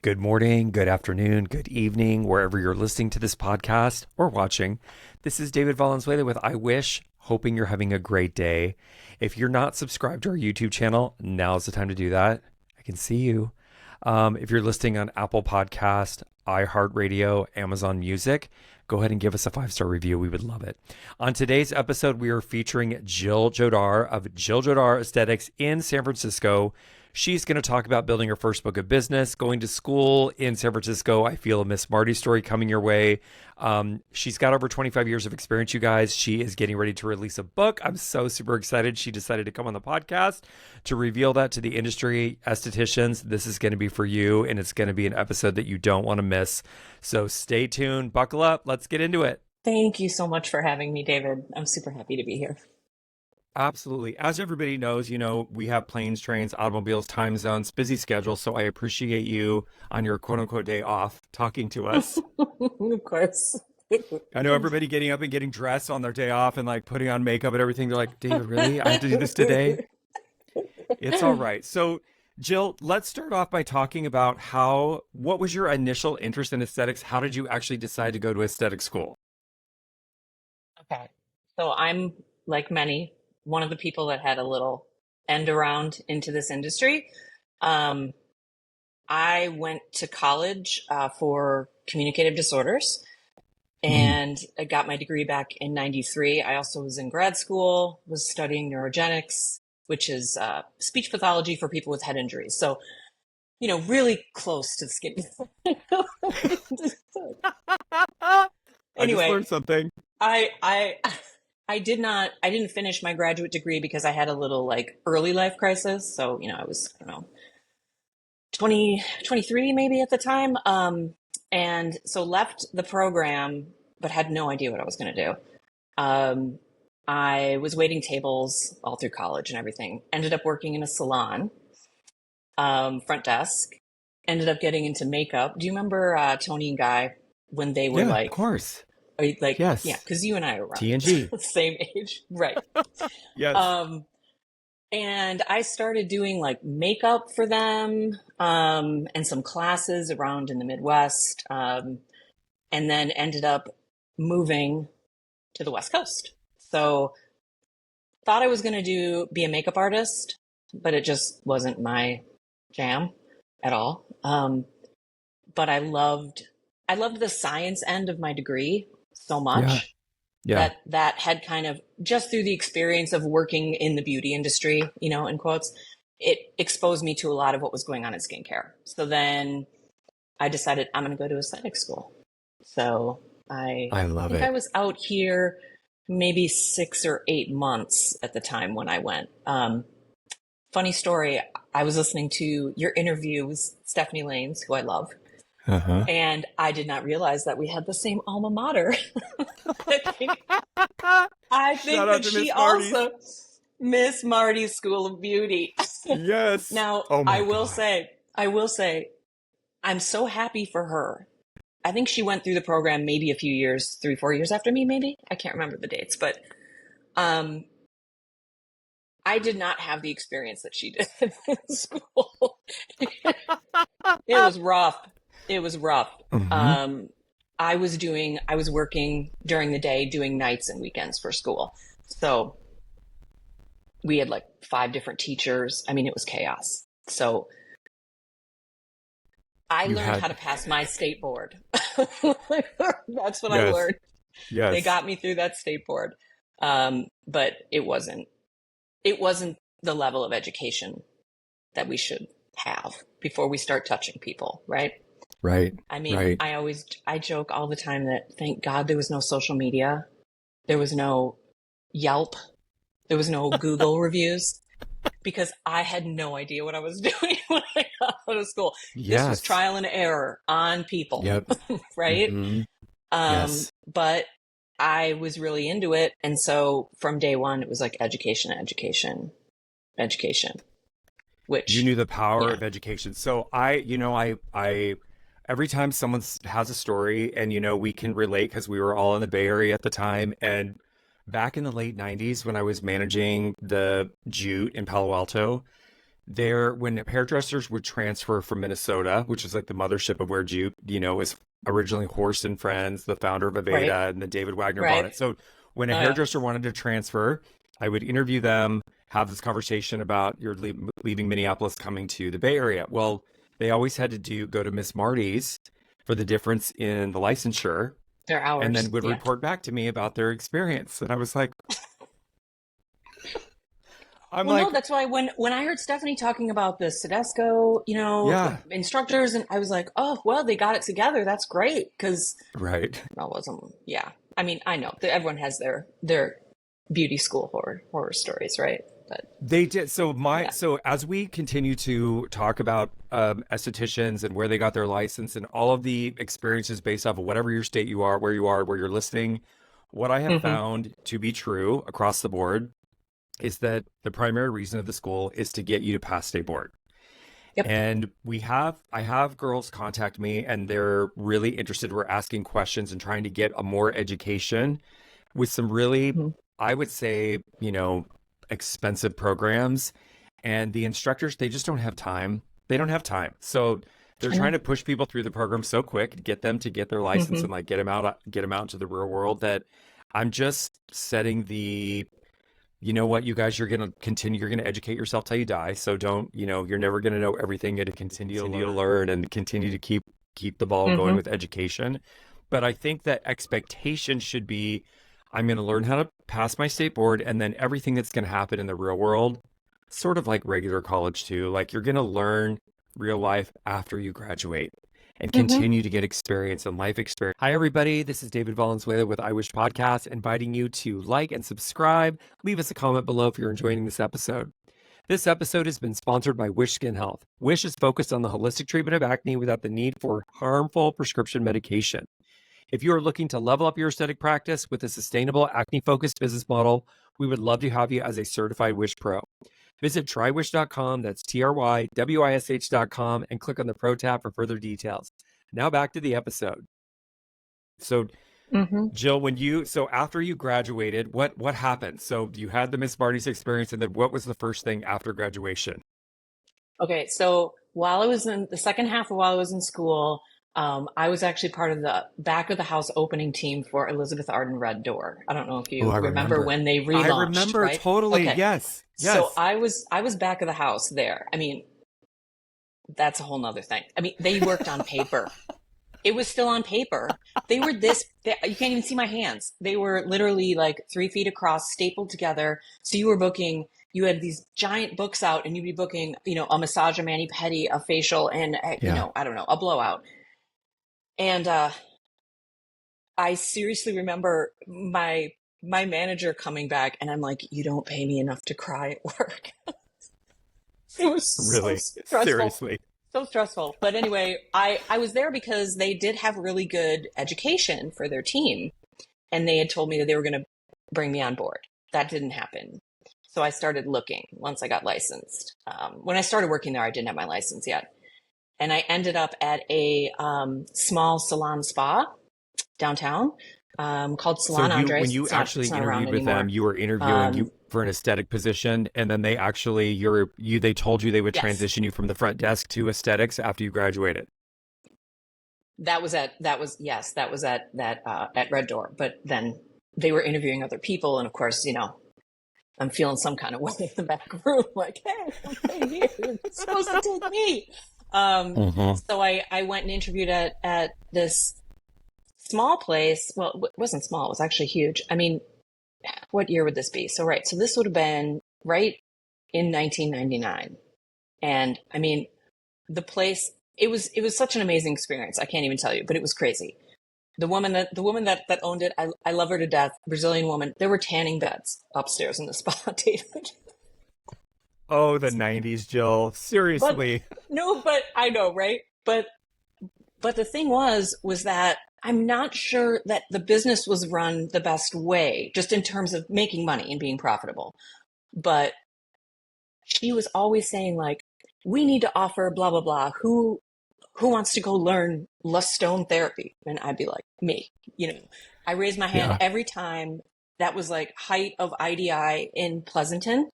Good morning, good afternoon, good evening, wherever you're listening to this podcast or watching. This is David Valenzuela with I Wish, hoping you're having a great day. If you're not subscribed to our YouTube channel, now's the time to do that. I can see you. If you're listening on Apple Podcast, iHeartRadio, Amazon Music, go ahead and give us a 5-star review. We would love it. On today's episode, we are featuring Jill Jodar of Jill Jodar Aesthetics in San Francisco. She's going to talk about building her first book of business, going to school in San Francisco. I feel a Miss Marty story coming your way. She's got over 25 years of experience, you guys. She is getting ready to release a book. I'm so super excited. She decided to come on the podcast to reveal that to the industry. Estheticians, this is going to be for you, and it's going to be an episode that you don't want to miss. So stay tuned, buckle up. Let's get into it. Thank you so much for having me, David. I'm super happy to be here. Absolutely. As everybody knows, we have planes, trains, automobiles, time zones, busy schedules. So I appreciate you on your quote unquote day off talking to us. Of course. I know everybody getting up and getting dressed on their day off and like putting on makeup and everything. They're like, David, really? I have to do this today? It's all right. So Jill, let's start off by talking about what was your initial interest in aesthetics? How did you actually decide to go to aesthetic school? Okay. So I'm, like many, one of the people that had a little end around into this industry. I went to college for communicative disorders, and I got my degree back in 93. I also was in grad school, was studying neurogenics, which is speech pathology for people with head injuries. So, really close to the skin. I just learned something. I didn't finish my graduate degree because I had a little early life crisis. So, I was, 23 maybe at the time. And so left the program, but had no idea what I was going to do. I was waiting tables all through college and everything. Ended up working in a salon, front desk. Ended up getting into makeup. Do you remember Tony and Guy when they were of course. Yes. Yeah, because you and I are around TNG. the same age. Right. Yes. And I started doing makeup for them and some classes around in the Midwest, and then ended up moving to the West Coast. So thought I was going to be a makeup artist, but it just wasn't my jam at all. But I loved the science end of my degree so much that had kind of, just through the experience of working in the beauty industry, in quotes, it exposed me to a lot of what was going on in skincare. So then I decided I'm going to go to aesthetic school. So I think I was out here maybe 6 or 8 months at the time when I went. Funny story, I was listening to your interview with Stephanie Lanes, who I love. And I did not realize that we had the same alma mater. I think that she also Miss Marty's School of Beauty. Yes. Now, I will say, I'm so happy for her. I think she went through the program maybe a few years, 3-4 years after me, maybe. I can't remember the dates, but I did not have the experience that she did in school. It was rough. I was working during the day, doing nights and weekends for school. So we had 5 different teachers. I mean, it was chaos. So I learned how to pass my state board. That's what I learned. Yes. They got me through that state board. But it wasn't the level of education that we should have before we start touching people, right? Right. I mean, right. I joke all the time that thank God there was no social media. There was no Yelp. There was no Google reviews, because I had no idea what I was doing when I got out of school. This was trial and error on people. Yep. Right. Yes. But I was really into it. And so from day one, it was education, which you knew the power of education. So I every time someone has a story and, we can relate because we were all in the Bay Area at the time. And back in the late 90s, when I was managing the Jute in Palo Alto, there, when hairdressers would transfer from Minnesota, which is like the mothership of where Jupe, was originally Horst and Friends, the founder of Right. Aveda, and then David Wagner bought Right. it. So when a Oh yeah. hairdresser wanted to transfer, I would interview them, have this conversation about you're leaving Minneapolis, coming to the Bay Area. Well, they always had to go to Miss Marty's for the difference in the licensure, Their and hours. then would Yeah. report back to me about their experience. And I was like, I'm Well, no, like, that's why when I heard Stephanie talking about the Sedesco, yeah, instructors, and I was like, oh, well, they got it together. That's great because right. I wasn't. Yeah, I mean, I know that everyone has their beauty school horror stories, right? But They did. So yeah. so as we continue to talk about estheticians and where they got their license and all of the experiences based off of whatever your state you are, where you're listening, what I have Hmm. found to be true across the board is that the primary reason of the school is to get you to pass state board. Yep. And I have girls contact me and they're really interested. We're asking questions and trying to get a more education with some really, Hmm. I would say, expensive programs. And the instructors, they just don't have time. They don't have time. So they're I trying know. to push people through the program so quick, get them to get their license Hmm. and like get them out into the real world, that I'm just setting the, you know what, you guys, you're going to continue, you're going to educate yourself till you die. So don't, you're never going to know everything. You got to continue to learn and continue to keep the ball going Hmm. with education. But I think that expectation should be, I'm going to learn how to pass my state board, and then everything that's going to happen in the real world, sort of like regular college too. Like you're going to learn real life after you graduate and Hmm. continue to get experience and life experience. Hi, everybody. This is David Valenzuela with I Wish Podcast, inviting you to like and subscribe. Leave us a comment below if you're enjoying this episode. This episode has been sponsored by Wish Skin Health. Wish is focused on the holistic treatment of acne without the need for harmful prescription medication. If you are looking to level up your aesthetic practice with a sustainable acne-focused business model, we would love to have you as a certified Wish Pro. Visit trywish.com, that's TRYWISH.com, and click on the Pro tab for further details. Now back to the episode. So, Hmm. Jill, so after you graduated, what happened? So you had the Miss Marty's experience, and then what was the first thing after graduation? Okay, so while I was in the second half of while I was in school, I was actually part of the back of the house opening team for Elizabeth Arden Red Door. I don't know if Oh, you I remember remember. when they I relaunched, remember right? totally. Okay, Yes. so Yes. I was back of the house there. I mean, that's a whole nother thing. I mean, they worked on paper. It was still on paper. You can't even see my hands. They were literally like 3 feet across, stapled together. So you had these giant books out and you'd be booking, a massage, a mani-pedi, a facial, and, Yeah. I don't know, a blowout. And, I seriously remember my manager coming back and I'm like, you don't pay me enough to cry at work. It was so Really? stressful. Seriously. So stressful. But anyway, I was there because they did have really good education for their team. And they had told me that they were going to bring me on board. That didn't happen. So I started looking once I got licensed. When I started working there, I didn't have my license yet. And I ended up at a small salon spa downtown called So Salon when Andres. you actually It's not around interviewed with them, anymore. you were interviewing Um, you for an aesthetic position, and then they actually they told you they would yes, transition you from the front desk to aesthetics after you graduated. that was at Red Door. But then they were interviewing other people, and of course, I'm feeling some kind of way in the back room, like, hey, I'm right here. You're supposed to take me. Um, Hmm. so I went and interviewed at this small place. Well, it wasn't small. It was actually huge. I mean, what year would this be? So this would have been right in 1999. And I mean, the place, it was such an amazing experience. I can't even tell you, but it was crazy. The woman that owned it, I love her to death. Brazilian woman. There were tanning beds upstairs in the spa, David. Oh, the '90s, Jill. But Seriously. no, but I know, right? But the thing was that I'm not sure that the business was run the best way, just in terms of making money and being profitable. But she was always saying like, we need to offer blah blah blah. Who wants to go learn stone therapy? And I'd be like, me. I raised my hand Yeah. every time. That was like height of IDI in Pleasanton.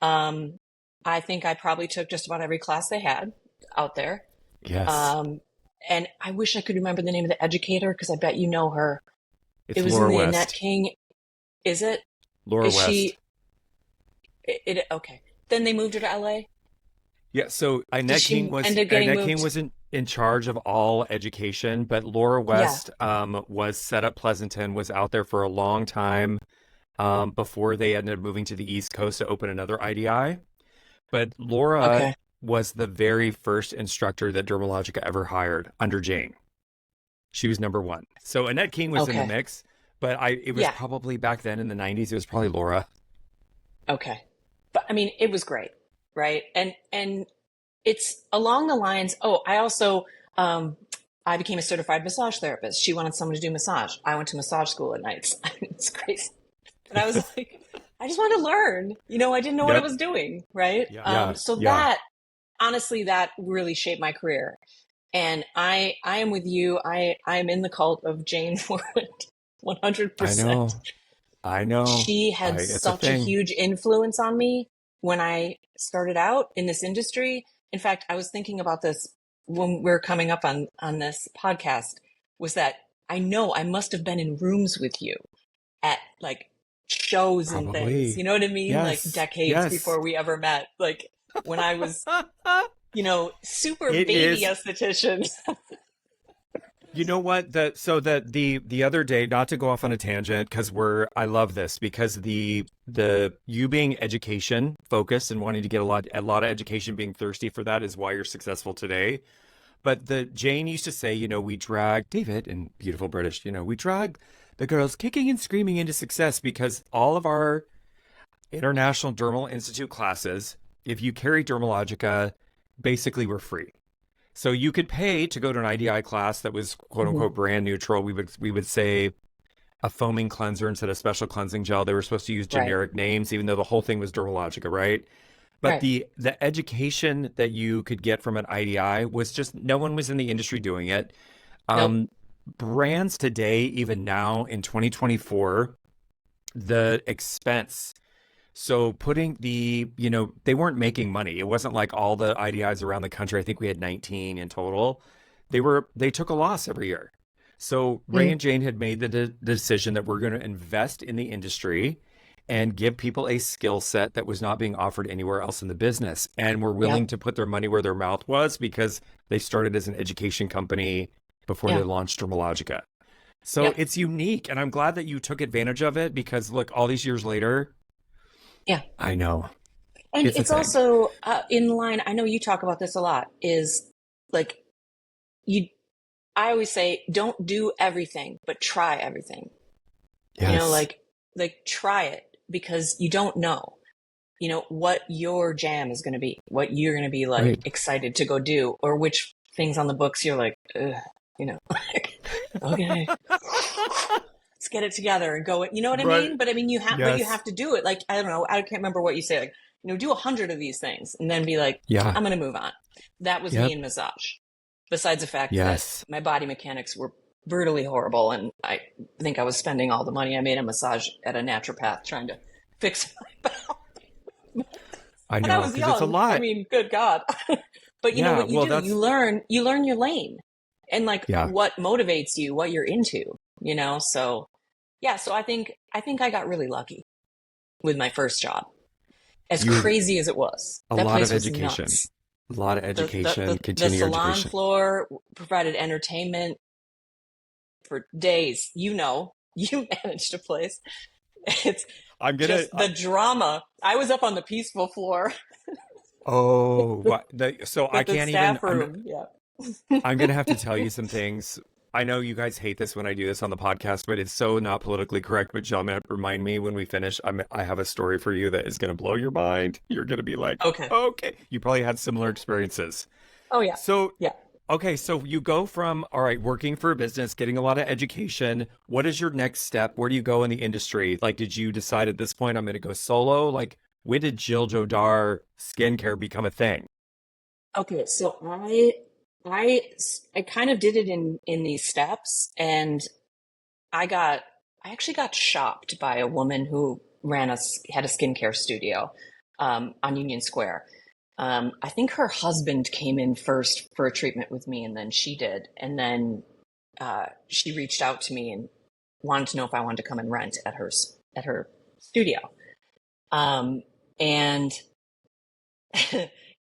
Um, I think I probably took just about every class they had out there. Yes. Um, and I wish I could remember the name of the educator because I bet you know her. It's It was in Laura the Annette West. King. Is it? Laura Is West. she? Okay. Then they moved her to LA. Yeah, so Did she end up getting Annette King moved? was in charge of all education, but Laura Yeah. West was set up Pleasanton, was out there for a long time before they ended up moving to the East Coast to open another IDI. But Laura Okay. was the very first instructor that Dermalogica ever hired under Jane. She was number one. So Annette King was in the Okay. mix, but it was Yeah. probably back then in the 90s, it was probably Laura. Okay. But I mean, it was great, right? And it's along the lines. Oh, I also I became a certified massage therapist. She wanted someone to do massage. I went to massage school at nights. I mean, it's crazy. But I was like, I just wanted to learn. I didn't know what I Yep. was doing, right? Yeah. So Yeah. that honestly, that really shaped my career. And I am with you. I am in the cult of Jane Forward, I 100%. know. I know. She I had it's a such a thing. huge influence on me when I started out in this industry. In fact, I was thinking about this when we are coming up on this podcast, was that I know I must have been in rooms with you at like shows and things. Probably. You know what I mean? Like Yes. decades Yes. before we ever met. Like when I was, super It baby is. esthetician. You know what? The other day, not to go off on a tangent, because I love this because the you being education focused and wanting to get a lot of education, being thirsty for that is why you're successful today. But the Jane used to say, we drag David in beautiful British, we drag the girls kicking and screaming into success because all of our International Dermal Institute classes, if you carry Dermalogica, basically were free. So you could pay to go to an IDI class that was quote Mhm. unquote brand neutral. We would say a foaming cleanser instead of special cleansing gel. They were supposed to use Right, generic names, even though the whole thing was Dermalogica, right? But right. the education that you could get from an IDI was just no one was in the industry doing it. Nope. Um, Brands today, even now in 2024, the expense. So putting they weren't making money. It wasn't like all the IDIs around the country. I think we had 19 in total. They took a loss every year. So Ray Mm, and Jane had made the decision that we're going to invest in the industry and give people a skill set that was not being offered anywhere else in the business. And we're yep. willing to put their money where their mouth was because they started as an education company before they Yeah. launched Dermalogica. So Yep. it's unique. And I'm glad that you took advantage of it because look, all these years later, Yeah. I know And it's a it's thing. also in line. I know you talk about this a lot. Is like you. I always say, don't do everything, but try everything. Yes. Like try it because you don't know. What your jam is going to be, what you're going to be like Right. excited to go do, or which things on the books you're like, ugh, like, okay, let's get it together and go. You know what I Right. mean? But I mean, you Yes. have to do it. Like, I don't know. I can't remember what you say. Like, do 100 of these things and then be like, Yeah. I'm going to move on. That was me Yep. in massage. Besides the fact that Yes. my body mechanics were brutally horrible. And I think I was spending all the money I made on massage at a naturopath trying to fix my bowel. I And I know was because it's a young. I lot. mean, good God. But you know Yeah. what you Well, do? that's You learn your lane and like yeah. what motivates you, what you're into. So yeah, so I think I got really lucky with my first job. As You crazy as it was. a That lot of place was education, nuts. a lot of The the education, the, the continuing salon education. floor provided entertainment for days. You managed a place. It's I'm gonna. just the drama. I was up on the peaceful floor Oh, so I with the can't even. staff room. Yeah. I'm gonna have to tell you some things. I know you guys hate this when I do this on the podcast, but it's so not politically correct. But John, remind me when we finish. I have a story for you that is gonna blow your mind. You're gonna be like, Okay. okay. You probably had similar experiences. Oh yeah. So, Yeah. okay, so you go from, all right, working for a business, getting a lot of education. What is your next step? Where do you go in the industry? Like, did you decide at this point I'm going to go solo? Like, when did Jill Jodar skincare become a thing? Okay. So I I kind of did it in these steps, and I got I actually got shopped by a woman who had a skincare studio on Union Square. I think her husband came in first for a treatment with me, and then she did. And then she reached out to me and wanted to know if I wanted to come and rent at her studio. And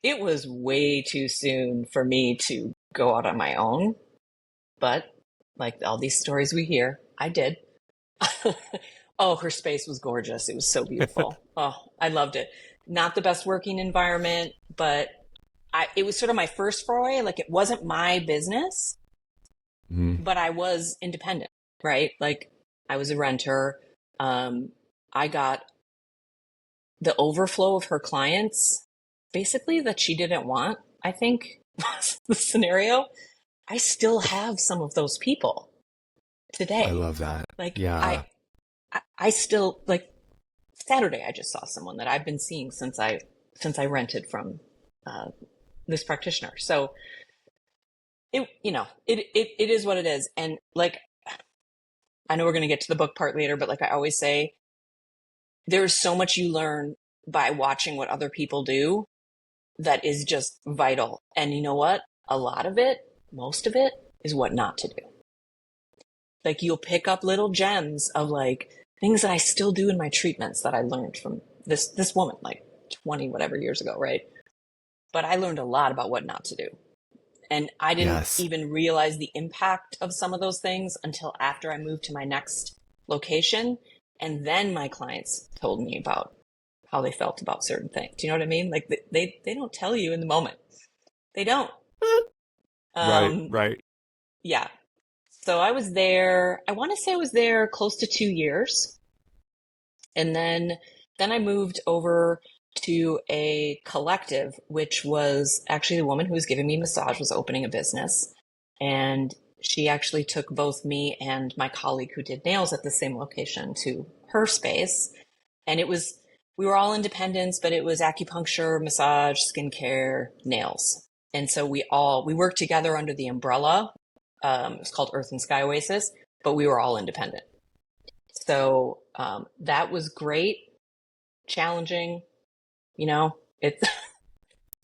it was way too soon for me to go out on my own. But like all these stories we hear, I did. Oh, her space was gorgeous. It was so beautiful. Oh, I loved it. Not the best working environment, but it was sort of my first foray. Like it wasn't my business, but I was independent, right? Like I was a renter. I got the overflow of her clients, basically that she didn't want, I think was the scenario. I still have some of those people today. I love that. Like yeah. I still like Saturday. I just saw someone that I've been seeing since I rented from this practitioner. So it is what it is. And like I know we're going to get to the book part later, but like I always say, there's so much you learn by watching what other people do that is just vital. And you know what? A lot of it, most of it, is what not to do. Like you'll pick up little gems of like things that I still do in my treatments that I learned from this woman like 20 whatever years ago, right? But I learned a lot about what not to do. And I didn't even realize the impact of some of those things until after I moved to my next location. And then my clients told me about how they felt about certain things. Do you know what I mean? Like they don't tell you in the moment. They don't. Right. Yeah. So I was there, I want to say I was there close to 2 years. And then I moved over to a collective, which was actually the woman who was giving me massage was opening a business. And she actually took both me and my colleague who did nails at the same location to her space. And we were all independents, but it was acupuncture, massage, skincare, nails. And so we worked together under the umbrella. It was called Earth and Sky Oasis, but we were all independent. So that was great, challenging. It's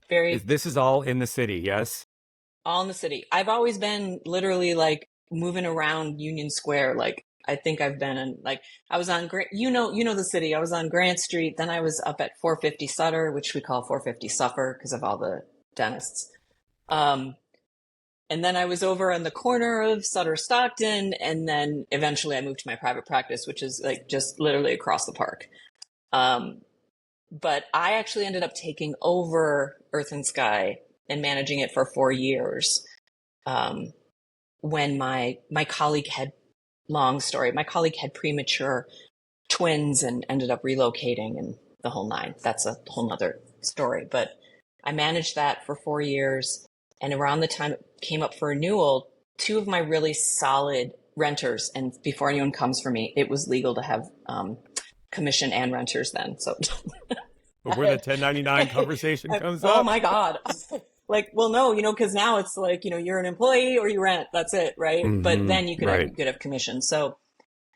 very. This is all in the city, yes? All in the city. I've always been literally like moving around Union Square. Like I think I've been in like I was on you know the city. I was on Grant Street. Then I was up at 450 Sutter, which we call 450 Suffer because of all the dentists. And then I was over on the corner of Sutter Stockton, and then eventually I moved to my private practice, which is like just literally across the park. But I actually ended up taking over Earth and Sky and managing it for 4 years. When my colleague had, long story, my colleague had premature twins and ended up relocating and the whole nine. That's a whole nother story. But I managed that for 4 years. And around the time it came up for renewal, two of my really solid renters, and before anyone comes for me, it was legal to have commission and renters then. So But where the 1099 conversation comes up. Oh my God. Like, well, no, because now it's like, you're an employee or you rent. That's it, right? Mm-hmm, but then you could have commission. So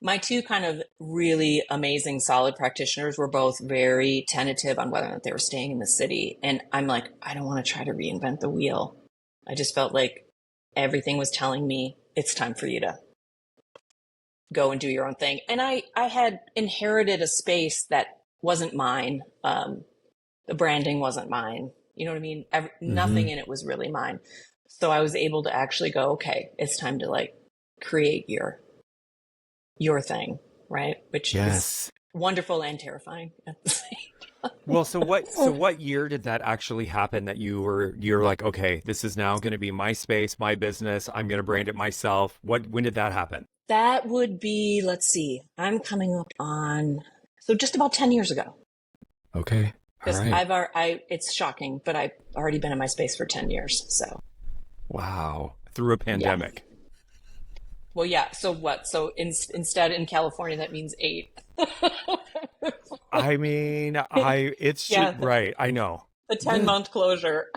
my two kind of really amazing, solid practitioners were both very tentative on whether or not they were staying in the city. And I'm like, I don't want to try to reinvent the wheel. I just felt like everything was telling me it's time for you to go and do your own thing. And I had inherited a space that wasn't mine. The branding wasn't mine. You know what I mean? Nothing in it was really mine. So I was able to actually go, okay, it's time to like create your thing, right? Which is wonderful and terrifying at the same time. Well, so what year did that actually happen that you're like, okay, this is now going to be my space, my business. I'm going to brand it myself. When did that happen? That would be, let's see, I'm coming up on, so just about 10 years ago. Okay. Because right. It's shocking, but I've already been in my space for 10 years. So. Wow. Through a pandemic. Yeah. Well, yeah. So what? So instead in California, that means 8. I mean, right. I know. The 10-month closure.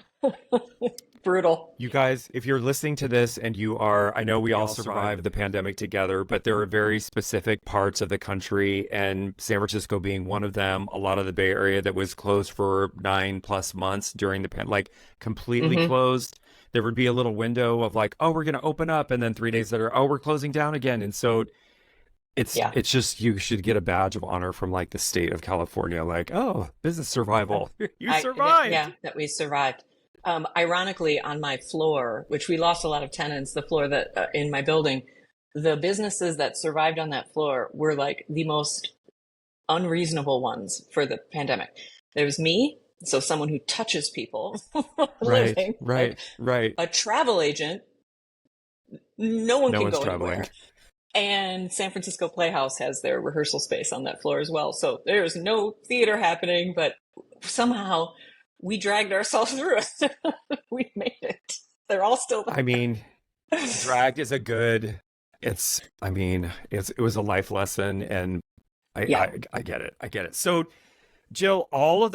Brutal. You guys, if you're listening to this and you are, I know we all survived the pandemic together, but there are very specific parts of the country, and San Francisco being one of them, a lot of the Bay Area that was closed for 9+ months during the like completely Hmm. closed. There would be a little window of like, oh, we're going to open up. And then 3 days later, oh, we're closing down again. And so Yeah. it's just, you should get a badge of honor from like the state of California, like, oh, business survival. You Yeah, survived. that we survived. Ironically, on my floor, which we lost a lot of tenants, the floor that in my building, the businesses that survived on that floor were like the most unreasonable ones for the pandemic. There was me, so someone who touches people Right, living, right? right, right. A travel agent, no one No can one's go traveling. anywhere. And San Francisco Playhouse has their rehearsal space on that floor as well. So there's no theater happening, but somehow we dragged ourselves through it. We made it. They're all still I mean, there. dragged is a good, I mean, it was a life lesson, and Yeah. I get it. I get it. So Jill, all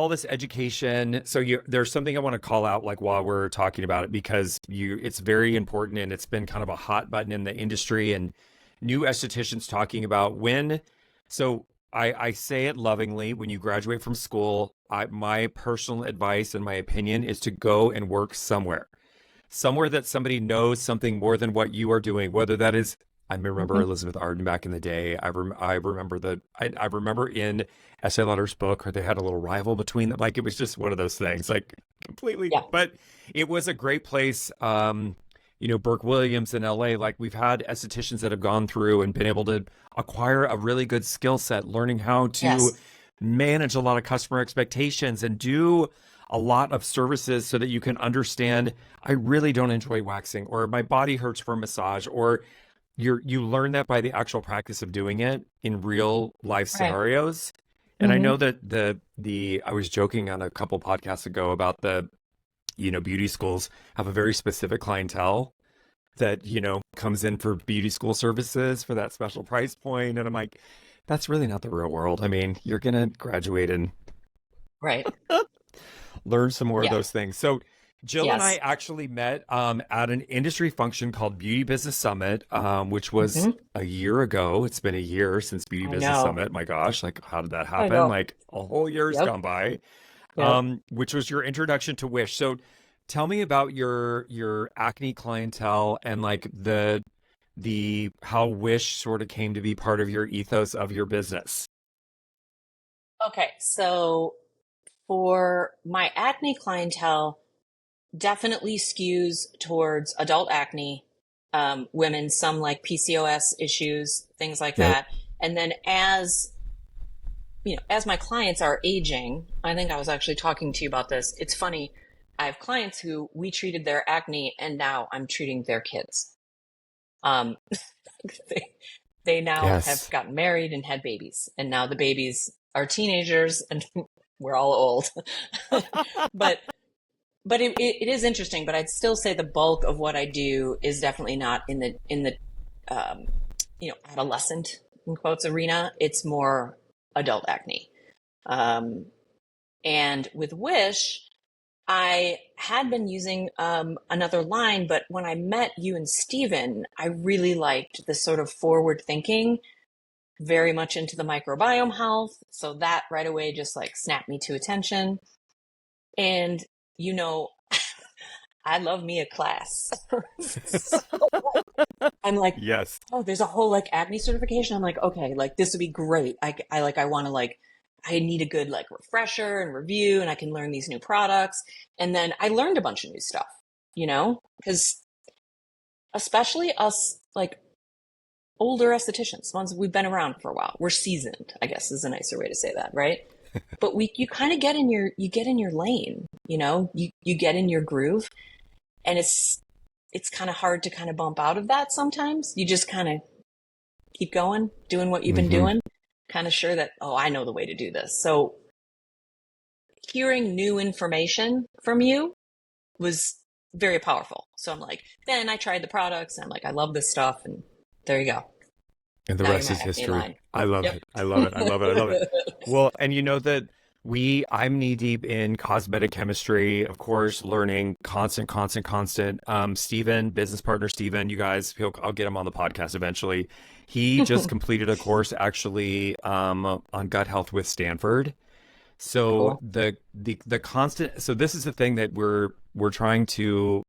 this education. So there's something I want to call out, like while we're talking about it, because it's very important, and it's been kind of a hot button in the industry, and new estheticians talking about so I say it lovingly, when you graduate from school, my personal advice and my opinion is to go and work somewhere that somebody knows something more than what you are doing, whether that is, I remember Mhm. Elizabeth Arden back in the day. I remember I remember in Estee Lauder's book, or they had a little rival between them. Like, it was just one of those things, like completely, Yeah. but it was a great place. Burke Williams in LA, like, we've had estheticians that have gone through and been able to acquire a really good skill set, learning how to Yes. manage a lot of customer expectations and do a lot of services so that you can understand, I really don't enjoy waxing, or my body hurts for a massage, or you learn that by the actual practice of doing it in real life Right. scenarios. And I Hmm. know that the I was joking on a couple podcasts ago about beauty schools have a very specific clientele that, comes in for beauty school services for that special price point. And I'm like, that's really not the real world. I mean, you're gonna graduate and Right. learn some more of Yeah. those things. So Jill and I Yes. actually met at an industry function called Beauty Business Summit, which was Hmm. a year ago. It's been a year since Beauty I Business know. Summit. My gosh, like, how did that I happen? know. Like, a whole year's Yep. gone by. Yep. Which was your introduction to Wish. So tell me about your acne clientele, and like the how Wish sort of came to be part of your ethos of your business. Okay. So for my acne clientele, definitely skews towards adult acne, women, some like PCOS issues, things like Yep. that. And then as my clients are aging, I think I was actually talking to you about this. It's funny. I have clients who we treated their acne, and now I'm treating their kids. Um, they, they now have Yes. gotten married and had babies, and now the babies are teenagers, and we're all old. but it is interesting. But I'd still say the bulk of what I do is definitely not in the um, adolescent, in quotes, arena. It's more adult acne. Um, and with Wish, I had been using another line, but when I met you and Steven, I really liked this sort of forward thinking, very much into the microbiome health. So that right away just like snapped me to attention. And, you know, I love me a class. So I'm like, Yes. oh, there's a whole like acne certification. I'm like, okay, like this would be great. I want to like, I need a good like refresher and review, and I can learn these new products. And then I learned a bunch of new stuff, because especially us like older estheticians, ones we've been around for a while, we're seasoned, I guess is a nicer way to say that, right? But you kind of you get in your lane, you get in your groove, and it's kind of hard to kind of bump out of that sometimes. You just kind of keep going, doing what you've been Hmm. doing, kind of sure that, oh, I know the way to do this. So hearing new information from you was very powerful. So I'm like, then I tried the products, and I'm like, I love this stuff, and there you go. And the Now you're rest my is acne history. line. I love Yep. it. I love it. I love it. I love it. Well, and you know that I'm knee deep in cosmetic chemistry, of course, learning constant. Steven, business partner Steven, you guys, I'll get him on the podcast eventually. He just completed a course actually on gut health with Stanford. So Cool. the constant, so this is the thing that we're trying to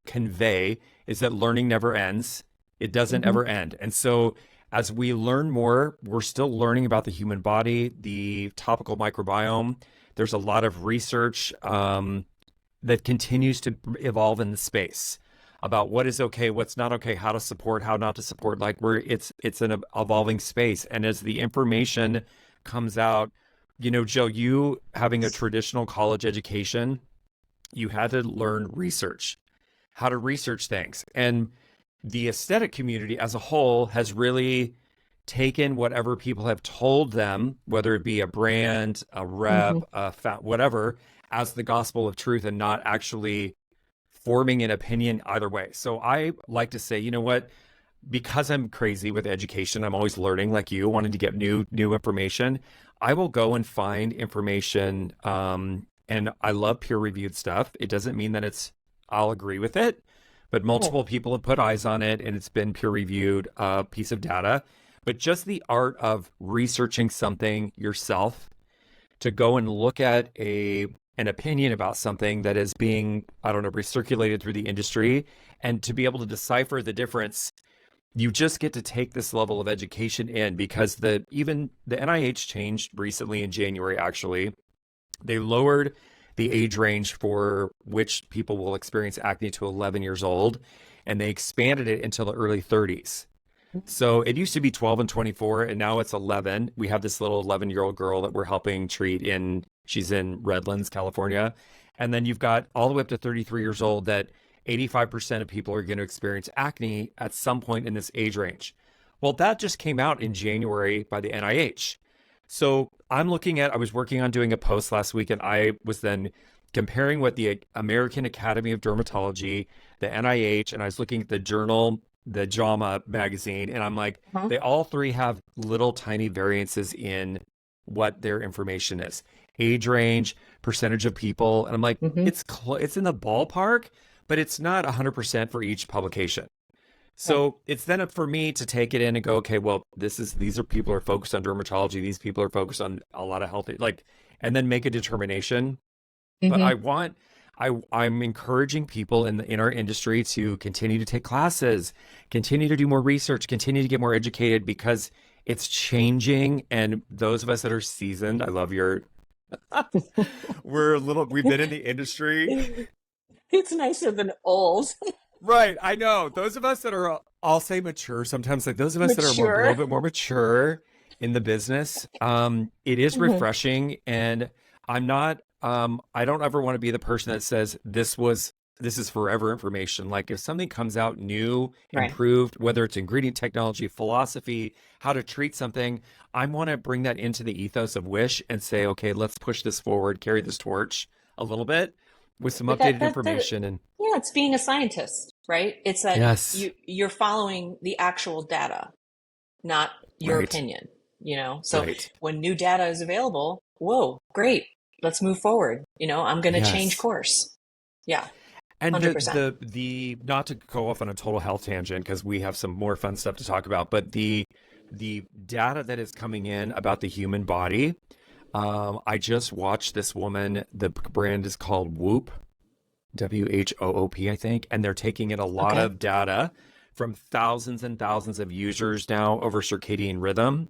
convey is that learning never ends. It doesn't Hmm. ever end. And so as we learn more, we're still learning about the human body, the topical microbiome. There's a lot of research that continues to evolve in the space about what is okay, what's not okay, how to support, how not to support. Like it's an evolving space. And as the information comes out, Joe, you having a traditional college education, you had to learn research, how to research things. And the aesthetic community as a whole has really taken whatever people have told them, whether it be a brand, a rep, Hmm. whatever, as the gospel of truth and not actually forming an opinion either way. So I like to say, you know what? Because I'm crazy with education, I'm always learning like you, wanting to get new information. I will go and find information, and I love peer reviewed stuff. It doesn't mean that I'll agree with it, but Right. multiple people have put eyes on it, and it's been peer reviewed piece of data. But just the art of researching something yourself to go and look at an opinion about something that is being, I don't know, recirculated through the industry, and to be able to decipher the difference, you just get to take this level of education in because even the NIH changed recently in January, actually. They lowered the age range for which people will experience acne to 11 years old, and they expanded it until the early 30s. So it used to be 12 and 24, and now it's 11. We have this little 11-year-old girl that we're helping treat she's in Redlands, California. And then you've got all the way up to 33 years old that 85% of people are going to experience acne at some point in this age range. Well, that just came out in January by the NIH. So I was working on doing a post last week, and I was then comparing what the American Academy of Dermatology, the NIH, and I was looking at the journal, the JAMA magazine, and I'm like, Uh-huh. they all three have little tiny variances in what their information is. Age range, percentage of people, and I'm like, Hmm. it's in the ballpark, but it's not 100% for each publication. Right. So it's then up for me to take it in and go, okay, well, these are people who are focused on dermatology. These people are focused on a lot of healthy, like, and then make a determination. But Hmm. I'm encouraging people in our industry to continue to take classes, continue to do more research, continue to get more educated because it's changing. And those of us that are seasoned, I love we've been in the industry. It's nicer than old. Right, I know. Those of us that are, I'll say mature sometimes, like those of us that are a little Mature. bit more mature in the business, it is Hmm. refreshing. And I don't ever want to be the person that says this is forever information. Like if something comes out new, Right. improved, whether it's ingredient technology, philosophy, how to treat something, I want to bring that into the ethos of Wish and say, okay, let's push this forward, carry this torch a little bit with some But updated information. And yeah, it's being a scientist, right? It's that yes, you're following the actual data, not your right. opinion, So Right. when new data is available, whoa, great. Let's move forward. I'm going to change Yes. course. Yeah, And 100%. the not to go off on a total health tangent because we have some more fun stuff to talk about, but the data that is coming in about the human body. I just watched this woman. The brand is called Whoop, WHOOP, I think, and they're taking in a lot Okay. of data from thousands and thousands of users now over circadian rhythm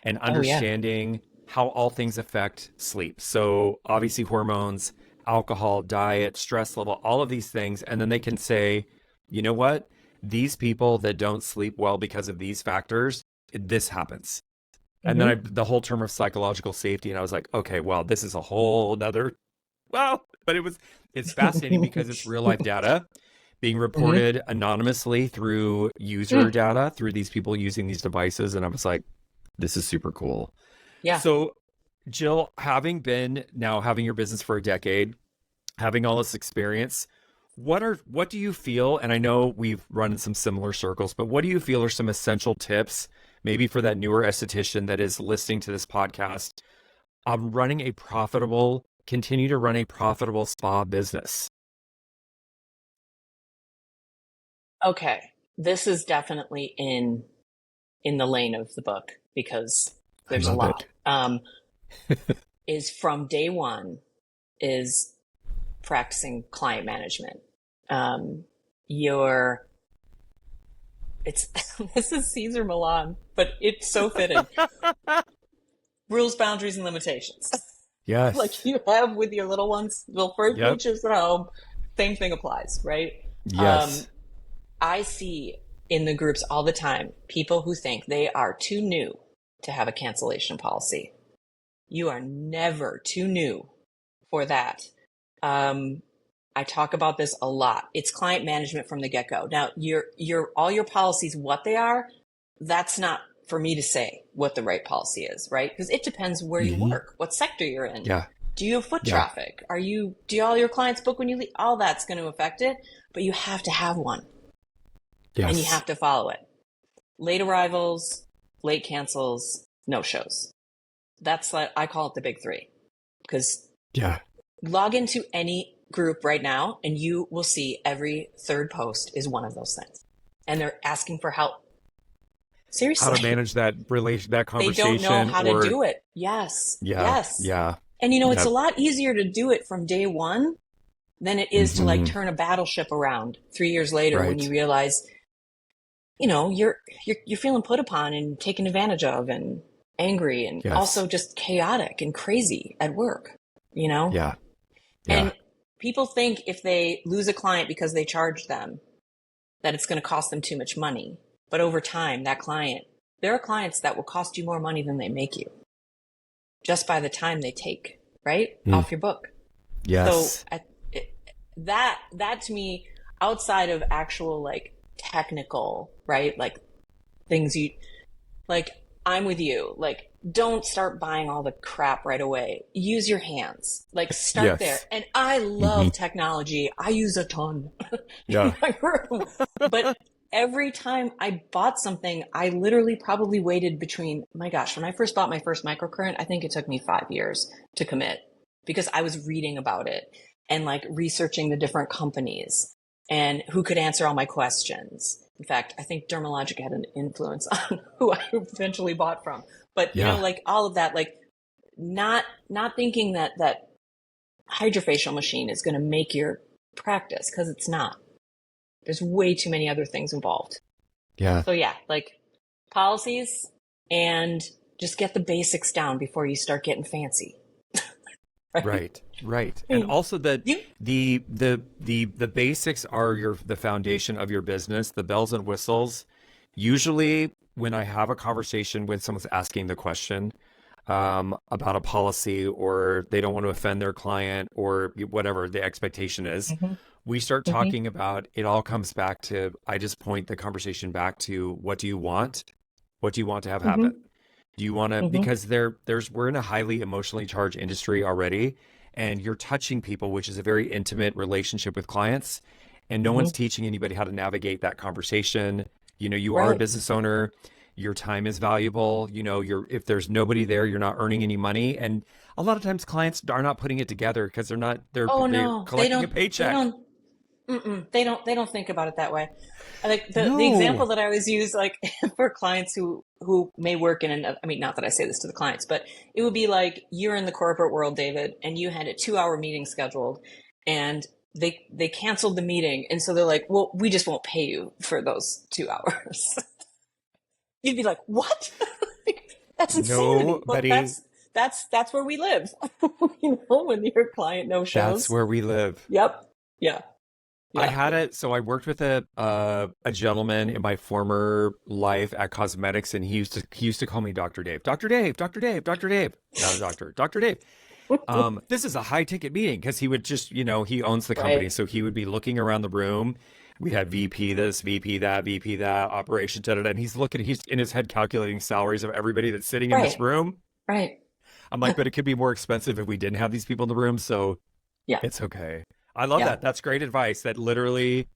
and Oh, yeah. understanding how all things affect sleep. So, obviously, hormones, alcohol, diet, stress level, all of these things. And then they can say, you know what? These people that don't sleep well because of these factors, this happens. And then Hmm. the whole term of psychological safety. And I was like, okay, well, this is a whole nother, well, but it's fascinating because it's real life data being Hmm. reported anonymously through user data through these people using these devices. And I was like, this is super cool. Yeah. So, Jill, having your business for a decade, having all this experience, what do you feel? And I know we've run in some similar circles, but what do you feel are some essential tips, maybe for that newer esthetician that is listening to this podcast? continue to run a profitable spa business. Okay. This is definitely in the lane of the book because I there's a love lot. it. Is from day one is practicing client management. Your it's this is Caesar Milan, but it's so fitting. Rules, boundaries, and limitations. Like Yes. you have with your little ones, little fur Yep. creatures at home. Same thing applies, right? Um, Yes. I see in the groups all the time people who think they are too new to have a cancellation policy. You are never too new for that. I talk about this a lot. It's client management from the get-go. Now, all your policies, what they are, that's not for me to say what the right policy is, right? Because it depends where you Mm-hmm. work, what sector you're in. Yeah. Do you have foot Yeah. traffic? Do all your clients book when you leave? All that's going to affect it, but you have to have one and you Yes. have to follow it. Late arrivals, late cancels, no shows. That's like, I call it the big three because Yeah. log into any group right now and you will see every third post is one of those things. And they're asking for help. Seriously. How to manage that They conversation, don't know how to or do it. Yes. yeah. Yes. Yeah. And it's Yep. a lot easier to do it from day one than it is to like Mm-hmm. turn a battleship around 3 years later when Right. you realize, you're feeling put upon and taken advantage of and angry and Yes. also just chaotic and crazy at work, Yeah. Yeah. And people think if they lose a client because they charge them, that it's going to cost them too much money. But over time, there are clients that will cost you more money than they make you just by the time they take, right? Off your book. Yes. So that to me, outside of actual like technical, right? Like things I'm with you. Like, don't start buying all the crap right away. Use your hands. Like, start Yes. there. And I love technology. I use a ton Yeah. in my room. But every time I bought something, I literally probably waited between, my gosh, when I first bought my first microcurrent, I think it took me 5 years to commit because I was reading about it and like researching the different companies and who could answer all my questions. In fact, I think Dermalogica had an influence on who I eventually bought from. But like all of that, like not thinking that hydrofacial machine is going to make your practice, because it's not. There's way too many other things involved. Yeah. So yeah, like policies, and just get the basics down before you start getting fancy. Right. And also that the basics are the foundation of your business, the bells and whistles. Usually when I have a conversation with someone's asking the question about a policy, or they don't want to offend their client, or whatever the expectation is, we start talking about, it all comes back to, I just point the conversation back to, what do you want? What do you want to have happen? Do you want to, because we're in a highly emotionally charged industry already, and you're touching people, which is a very intimate relationship with clients, and no one's teaching anybody how to navigate that conversation. You are a business owner, your time is valuable. If there's nobody there, you're not earning any money. And a lot of times clients are not putting it together because they're collecting a paycheck. They don't think about it that way. Like the No. example that I always use, like for clients who may work I mean, not that I say this to the clients, but it would be like, you're in the corporate world, David, and you had a 2-hour meeting scheduled, and they canceled the meeting, and so they're like, well, we just won't pay you for those 2 hours. You'd be like, what? That's insanity. But that's where we live. When your client no shows. That's where we live. Yep. Yeah. I had it. So I worked with a gentleman in my former life at cosmetics, and he used to call me Dr. Dave. Dr. Dave, Dr. Dave, Dr. Dave. Not a doctor, Dr. Dave. This is a high ticket meeting, because he would just, he owns the company. Right. So he would be looking around the room. We had VP this, VP that, operations, and he's in his head calculating salaries of everybody that's sitting in this room. Right. I'm like, but it could be more expensive if we didn't have these people in the room. So yeah, it's okay. I love that. That's great advice. That literally,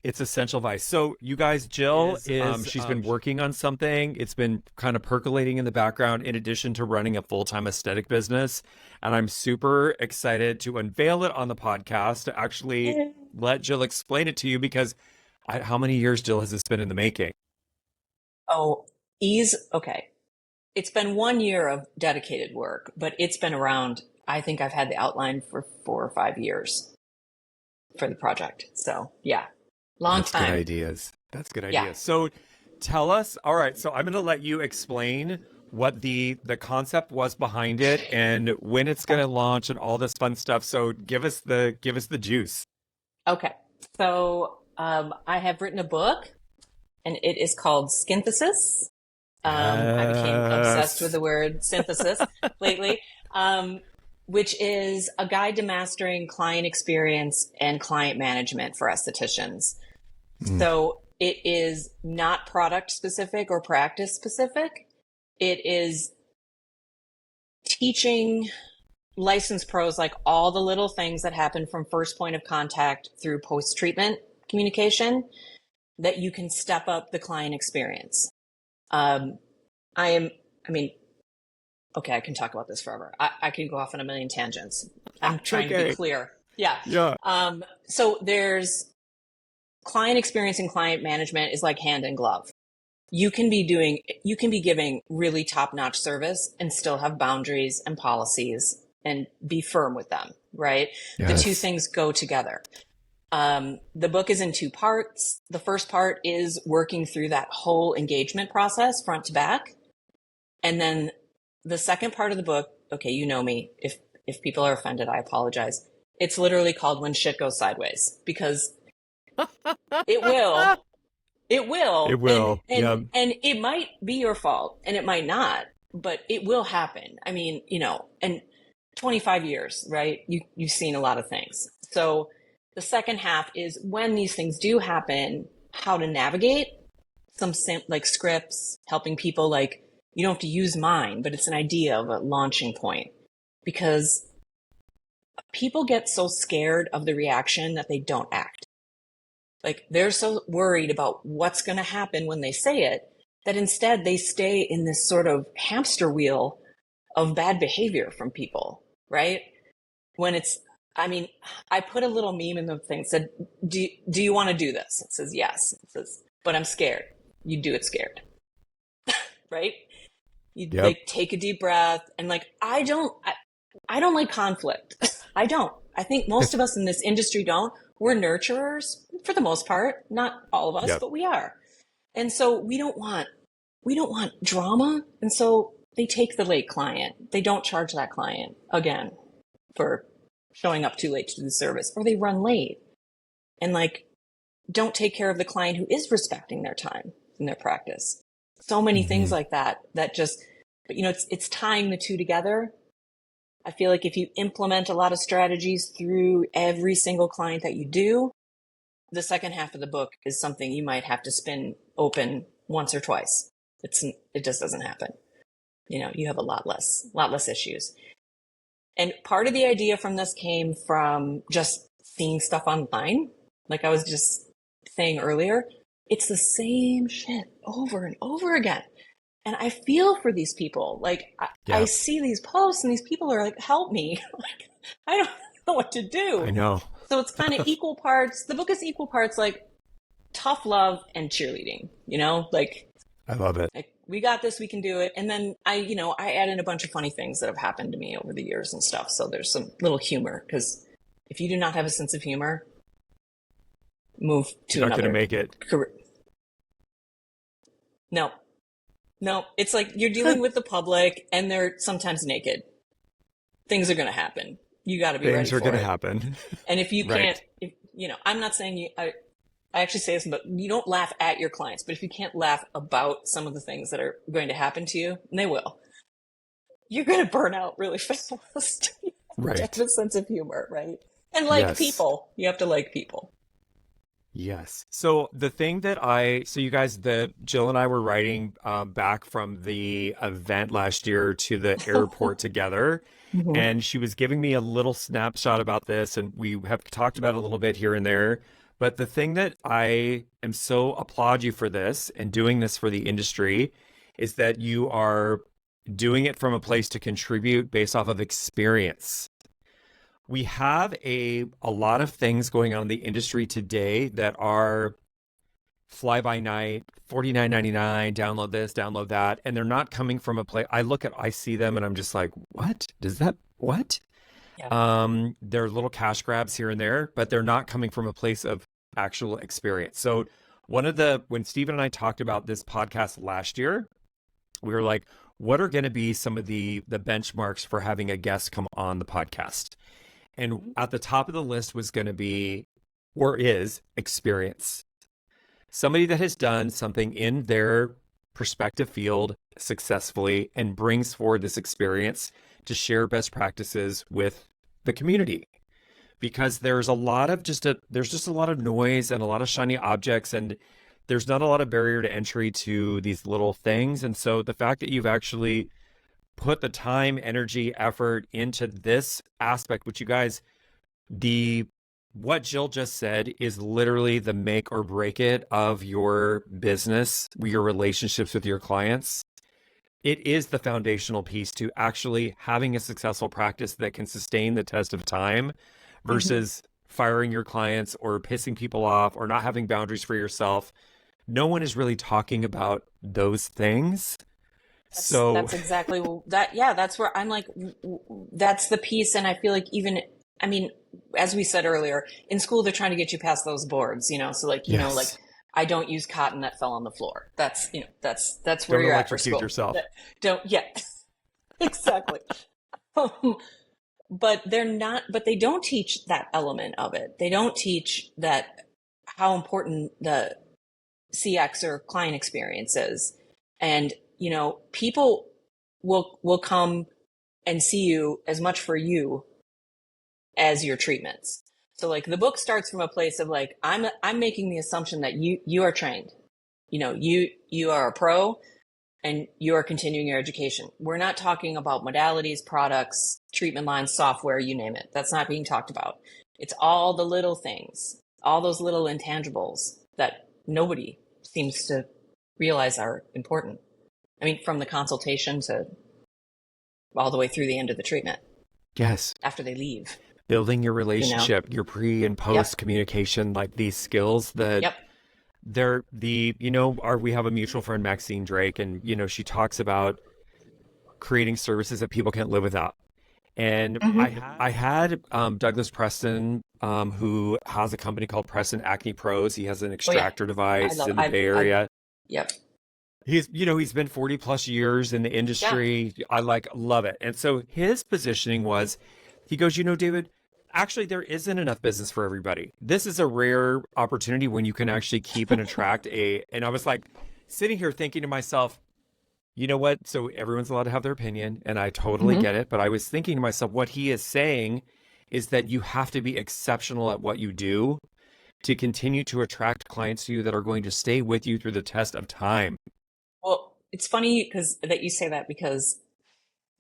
It's essential advice. So you guys, Jill is she's been working on something. It's been kind of percolating in the background in addition to running a full-time aesthetic business. And I'm super excited to unveil it on the podcast, to actually let Jill explain it to you, because how many years, Jill, has this been in the making? Oh, okay. It's been 1 year of dedicated work, but it's been around. I think I've had the outline for 4 or 5 years for the project. So yeah, long That's time. good ideas. That's good Yeah. ideas. So tell us, all right, so I'm going to let you explain what the concept was behind it and when it's going to launch and all this fun stuff. So give us the juice. Okay. So I have written a book, and it is called Skinthesis. I became obsessed with Yes. the word synthesis lately, which is a guide to mastering client experience and client management for estheticians. Mm. So it is not product specific or practice specific. It is teaching licensed pros like all the little things that happen from first point of contact through post-treatment communication that you can step up the client experience. Um, I mean, okay, I can talk about this forever. I can go off on a million tangents. I'm trying to be Okay. clear. Yeah. Yeah. So there's client experience and client management is like hand in glove. You can be giving really top-notch service and still have boundaries and policies and be firm with them, right? The two Yes. things go together. The book is in 2 parts. The first part is working through that whole engagement process front to back. And then the second part of the book, okay, you know me. If people are offended, I apologize. It's literally called When Shit Goes Sideways, because it will. It will. It will. Yeah. And it might be your fault and it might not, but it will happen. I mean, and 25 years, right? You've seen a lot of things. So the second half is when these things do happen, how to navigate some like scripts, helping people, like, you don't have to use mine, but it's an idea of a launching point, because people get so scared of the reaction that they don't act. Like, they're so worried about what's going to happen when they say it that instead they stay in this sort of hamster wheel of bad behavior from people, right? When I put a little meme in the thing, said, do you want to do this? It says, yes. It says, but I'm scared. You do it scared, right? You Yep. like take a deep breath, and like, I don't like conflict. I don't. I think most of us in this industry don't. We're nurturers for the most part, not all of us, Yep. but we are. And so we don't want drama. And so they take the late client. They don't charge that client again for showing up too late to do the service, or they run late and like don't take care of the client who is respecting their time in their practice. So many things like that just, but it's tying the two together. I feel like if you implement a lot of strategies through every single client that you do, the second half of the book is something you might have to spin open once or twice. It just doesn't happen. You have a lot less issues. And part of the idea from this came from just seeing stuff online. Like I was just saying earlier, it's the same shit over and over again. And I feel for these people. Like I see these posts and these people are like, help me. Like, I don't know what to do. I know. So it's kind of equal parts. The book is equal parts like tough love and cheerleading, like I love it. like we got this, we can do it. And then I add in a bunch of funny things that have happened to me over the years and stuff. So there's some little humor, because if you do not have a sense of humor, move to You're not another going to make it. career. No, it's like you're dealing with the public and they're sometimes naked. Things are going to happen. You got to be ready Things for are going to it. happen. And if you Right. can't, I'm not saying I actually say this, but you don't laugh at your clients, but if you can't laugh about some of the things that are going to happen to you, and they will, you're going to burn out really fast. Right. Have a sense of humor, right? And like Yes. people, you have to like people. Yes. So the thing that you guys, Jill and I were riding back from the event last year to the airport together, Mm-hmm. and she was giving me a little snapshot about this, and we have talked about it a little bit here and there. But the thing that I am so applaud you for this and doing this for the industry is that you are doing it from a place to contribute based off of experience. We have a lot of things going on in the industry today that are fly by night, 49.99, download this, download that, and they're not coming from a place. I see them and I'm just like, what? What? Yeah. They're little cash grabs here and there, but they're not coming from a place of actual experience. So when Stephen and I talked about this podcast last year, we were like, what are going to be some of the benchmarks for having a guest come on the podcast? And at the top of the list was going to be, or is, experience. Somebody that has done something in their prospective field successfully and brings forward this experience to share best practices with the community. Because there's a lot of there's just a lot of noise and a lot of shiny objects, and there's not a lot of barrier to entry to these little things. And so the fact that you've actually put the time, energy, effort into this aspect, which you guys, what Jill just said is literally the make or break it of your business, your relationships with your clients. It is the foundational piece to actually having a successful practice that can sustain the test of time versus firing your clients or pissing people off or not having boundaries for yourself. No one is really talking about those things. That's exactly that. Yeah, that's where I'm like, that's the piece. And I feel like I mean, as we said earlier, in school, they're trying to get you past those boards, So like, like I don't use cotton that fell on the floor. That's, that's where you're at for school. Yourself. Exactly. But they don't teach that element of it. They don't teach that how important the CX or client experience is. And, people will come and see you as much for you as your treatments. So like the book starts from a place of like, I'm making the assumption that you are trained, you are a pro and you are continuing your education. We're not talking about modalities, products, treatment lines, software, you name it. That's not being talked about. It's all the little things, all those little intangibles that nobody seems to realize are important. I mean, from the consultation to all the way through the end of the treatment. Yes. After they leave. Building your relationship, your pre and post communication, like these skills that we have a mutual friend, Maxine Drake, and, she talks about creating services that people can't live without. And I had Douglas Preston, who has a company called Preston Acne Pros. He has an extractor device in the Bay Area. He's been 40 plus years in the industry. Yeah. I love it. And so his positioning was, he goes, David, actually there isn't enough business for everybody. This is a rare opportunity when you can actually keep and attract and I was like sitting here thinking to myself, you know what? So everyone's allowed to have their opinion and I totally get it. But I was thinking to myself, what he is saying is that you have to be exceptional at what you do to continue to attract clients to you that are going to stay with you through the test of time. Well, it's funny that you say that because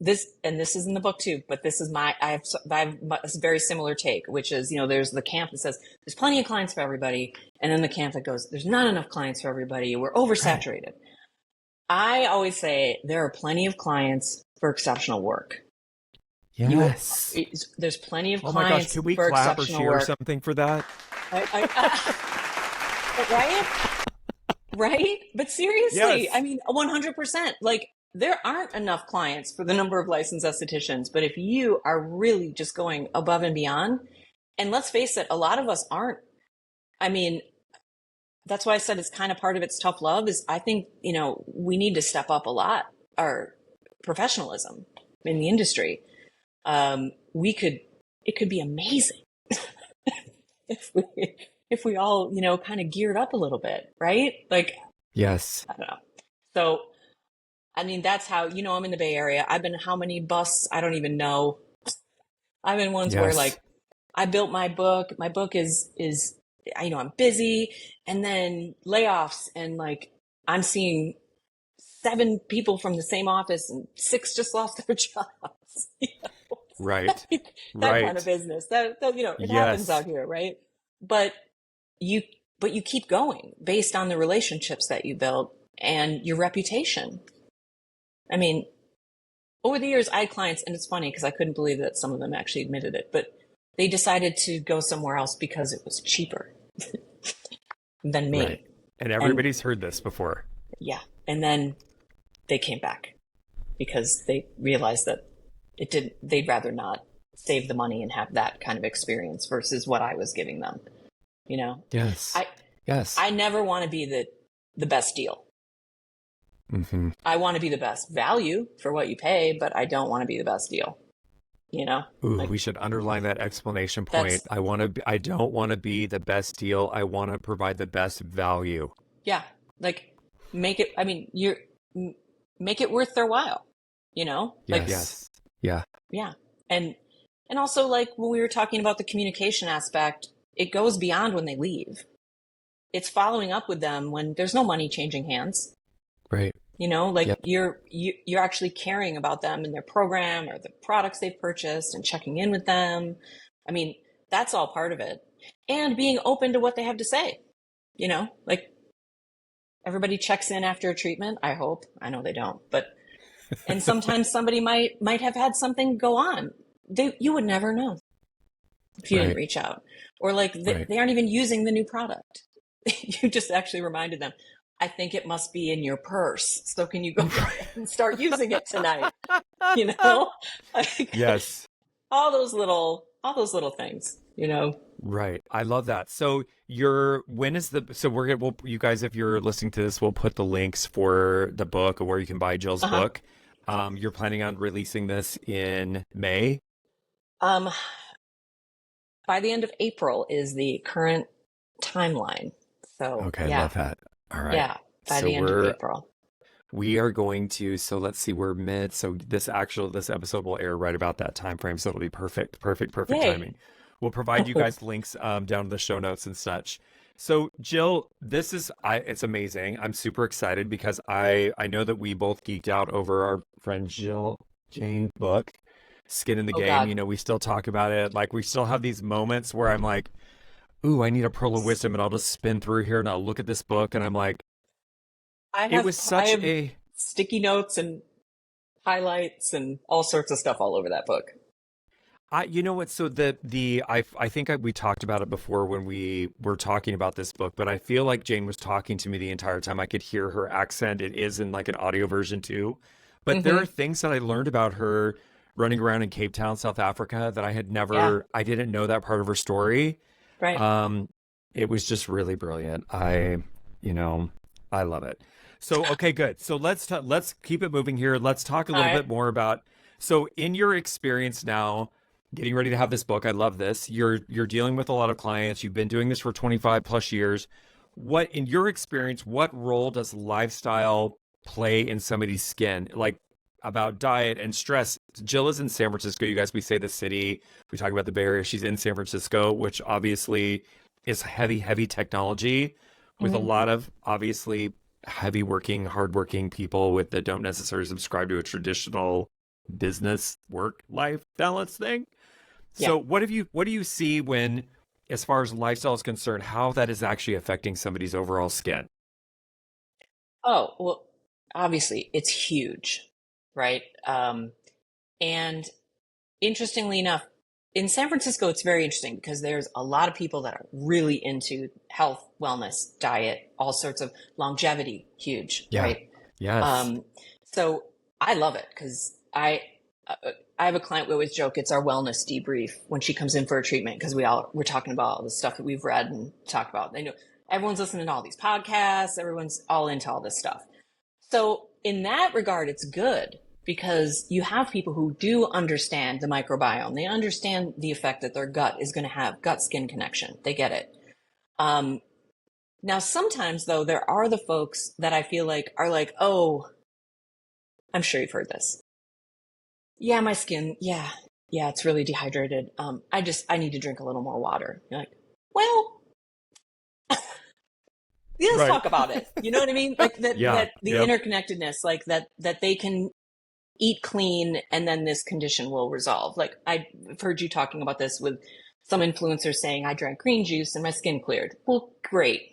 this is in the book too, but this is I have a very similar take, which is, there's the camp that says there's plenty of clients for everybody. And then the camp that goes, there's not enough clients for everybody. We're oversaturated. Right. I always say there are plenty of clients for exceptional work. Yes. There's plenty of clients. Oh my gosh, can we clap or cheer or something for that? Right? But seriously, yes. I mean, 100%. Like, there aren't enough clients for the number of licensed estheticians, but if you are really just going above and beyond, and let's face it, a lot of us aren't. I mean, that's why I said it's kind of part of it's tough love is I think, we need to step up a lot, our professionalism in the industry. It could be amazing if we all, kind of geared up a little bit, right? Like, yes, I don't know. So, I mean, that's how, I'm in the Bay Area. I've been how many busts? I don't even know. I've been ones where like I built my book. My book is, I'm busy and then layoffs and like I'm seeing 7 people from the same office and 6 just lost their jobs. Right. That kind of business that it happens out here. Right. But you, but you keep going based on the relationships that you built and your reputation. I mean, over the years, I had clients, and it's funny because I couldn't believe that some of them actually admitted it, but they decided to go somewhere else because it was cheaper than me. Right. And everybody's heard this before. Yeah. And then they came back because they realized that they'd rather not save the money and have that kind of experience versus what I was giving them, you know? Yes. I never want to be the best deal. Mm-hmm. I want to be the best value for what you pay, but I don't want to be the best deal, you know? Ooh, we should underline that explanation point. I don't want to be the best deal. I want to provide the best value. Yeah. Like make it worth their while, you know? Yes. Yeah. Yeah. And also, like, when we were talking about the communication aspect, it goes beyond when they leave. It's following up with them when there's no money changing hands. Right. You know, like you're actually caring about them and their program or the products they've purchased and checking in with them. I mean, that's all part of it. And being open to what they have to say, you know, like everybody checks in after a treatment. I hope. I know they don't, but, and sometimes somebody might have had something go on. You would never know if you didn't reach out, or like they aren't even using the new product. You just actually reminded them, I think it must be in your purse. So can you go and start using it tonight? You know? Like, yes. All those little things, you know? Right. I love that. So you guys, if you're listening to this, we'll put the links for the book or where you can buy Jill's book. You're planning on releasing this in May? By the end of April is the current timeline. So okay, love that. All right. Yeah, by the end of April. We are going to, so let's see, we're mid. So this episode will air right about that time frame. So it'll be perfect Yay. Timing. We'll provide you guys links down in the show notes and such. So Jill, it's amazing. I'm super excited because I know that we both geeked out over our friend Jane's book, Skin in the Game. God. You know, we still talk about it. Like, we still have these moments where I'm like, ooh, I need a pearl of wisdom, and I'll just spin through here and I'll look at this book and I'm like, I have sticky notes and highlights and all sorts of stuff all over that book. You know what? So I think we talked about it before when we were talking about this book, but I feel like Jane was talking to me the entire time. I could hear her accent. It is in like an audio version too, but there are things that I learned about her running around in Cape Town, South Africa, that I had I didn't know that part of her story. Right. It was just really brilliant. I love it. So, okay, good. So let's keep it moving here. Let's talk a little bit more about, so in your experience now, getting ready to have this book, I love this. You're dealing with a lot of clients. You've been doing this for 25 plus years. In your experience, what role does lifestyle play in somebody's skin? Like, about diet and stress. Jill is in San Francisco. You guys, we say the city. We talk about the Bay Area. She's in San Francisco, which obviously is heavy technology with a lot of obviously hardworking people that don't necessarily subscribe to a traditional business work-life balance thing. So what do you see when, as far as lifestyle is concerned, how that is actually affecting somebody's overall skin? Oh, well, obviously it's huge. Right. And interestingly enough, in San Francisco, it's very interesting because there's a lot of people that are really into health, wellness, diet, all sorts of longevity, huge. Yeah. Right. Yes. So I love it because I have a client, we always joke, it's our wellness debrief when she comes in for a treatment, because we're talking about all the stuff that we've read and talked about. They know everyone's listening to all these podcasts. Everyone's all into all this stuff. So in that regard, it's good because you have people who do understand the microbiome. They understand the effect that their gut is going to have, gut-skin connection. They get it. Now, sometimes, though, there are the folks that I feel like are like, oh, I'm sure you've heard this. Yeah, my skin, yeah, it's really dehydrated. I need to drink a little more water. You're like, well, let's talk about it. You know what I mean? Like that the interconnectedness, like that they can eat clean and then this condition will resolve. Like I've heard you talking about this with some influencers saying I drank green juice and my skin cleared. Well, great.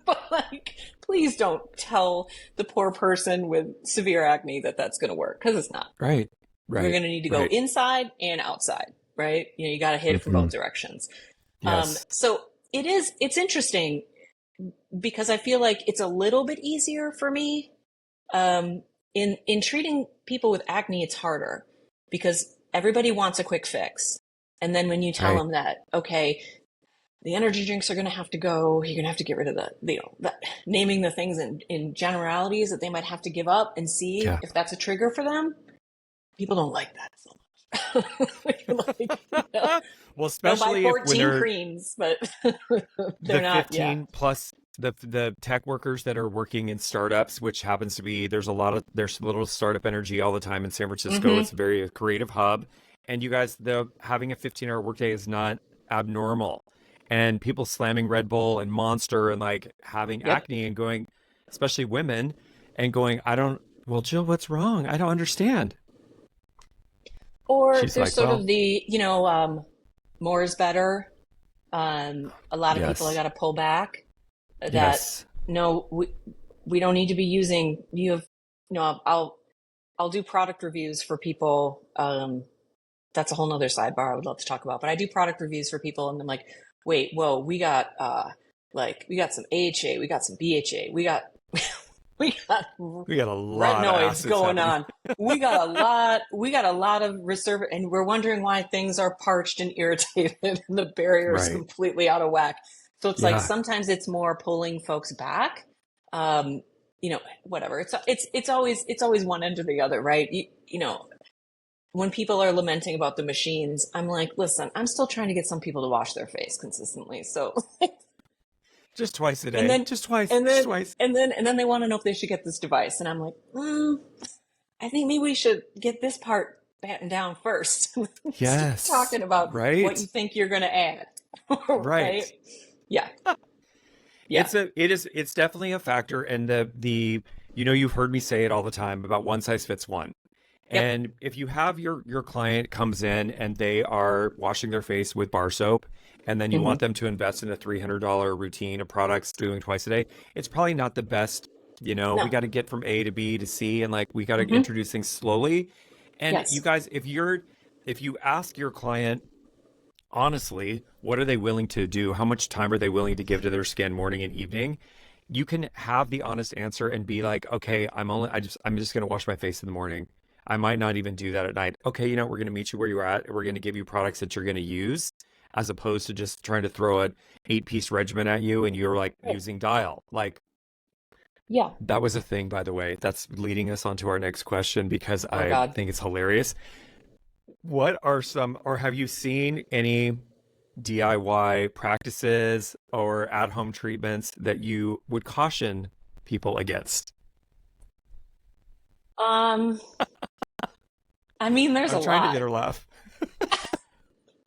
But like, please don't tell the poor person with severe acne that that's going to work, because it's not. Right. You're Right. going to need to go Right. inside and outside, right? You got to hit it from both directions. Yes. So it's interesting because I feel like it's a little bit easier for me. In treating people with acne, it's harder because everybody wants a quick fix. And then when you tell Right. them that, okay, the energy drinks are going to have to go, you're going to have to get rid of naming the things in generalities that they might have to give up and see if that's a trigger for them. People don't like that so much. Well, They'll buy especially if when 14 creams, but they're the not. 15 plus the tech workers that are working in startups, which happens to be, there's little startup energy all the time in San Francisco. It's a very creative hub. And you guys, having a 15-hour workday is not abnormal. And people slamming Red Bull and Monster and like having acne and going, especially women, and going, well, Jill, what's wrong? I don't understand. Or She's there's like, sort well, of the, more is better. A lot of people I got to pull back. That no, we don't need to be using. I'll do product reviews for people. That's a whole nother sidebar I would love to talk about. But I do product reviews for people, and I'm like, wait, whoa, we got some AHA, we got some BHA, we got a lot retinoids going on. We got a lot of reserve, and we're wondering why things are parched and irritated, and the barrier is completely out of whack. So it's like sometimes it's more pulling folks back. Whatever. It's always one end or the other, right? When people are lamenting about the machines, I'm like, listen, I'm still trying to get some people to wash their face consistently. So just twice a day, and then, just twice, and then, just twice. And then they want to know if they should get this device. And I'm like, I think maybe we should get this part battened down first. Yes. Talking about what you think you're going to add. Right. Yeah. Yeah. It's definitely a factor. And you've heard me say it all the time about one size fits one. And if you have your client comes in and they are washing their face with bar soap, and then you want them to invest in a $300 routine of products doing twice a day, it's probably not the best. We got to get from A to B to C, and like we got to introduce things slowly. And you guys, if you ask your client honestly, what are they willing to do? How much time are they willing to give to their skin morning and evening? You can have the honest answer and be like, okay, I'm just going to wash my face in the morning. I might not even do that at night. Okay, we're going to meet you where you're at. We're going to give you products that you're going to use, as opposed to just trying to throw an 8-piece regimen at you and you're like using Dial. Like, that was a thing, by the way. That's leading us on to our next question because I think it's hilarious. What are have you seen any DIY practices or at-home treatments that you would caution people against? I mean, there's a lot. I'm trying to get her laugh.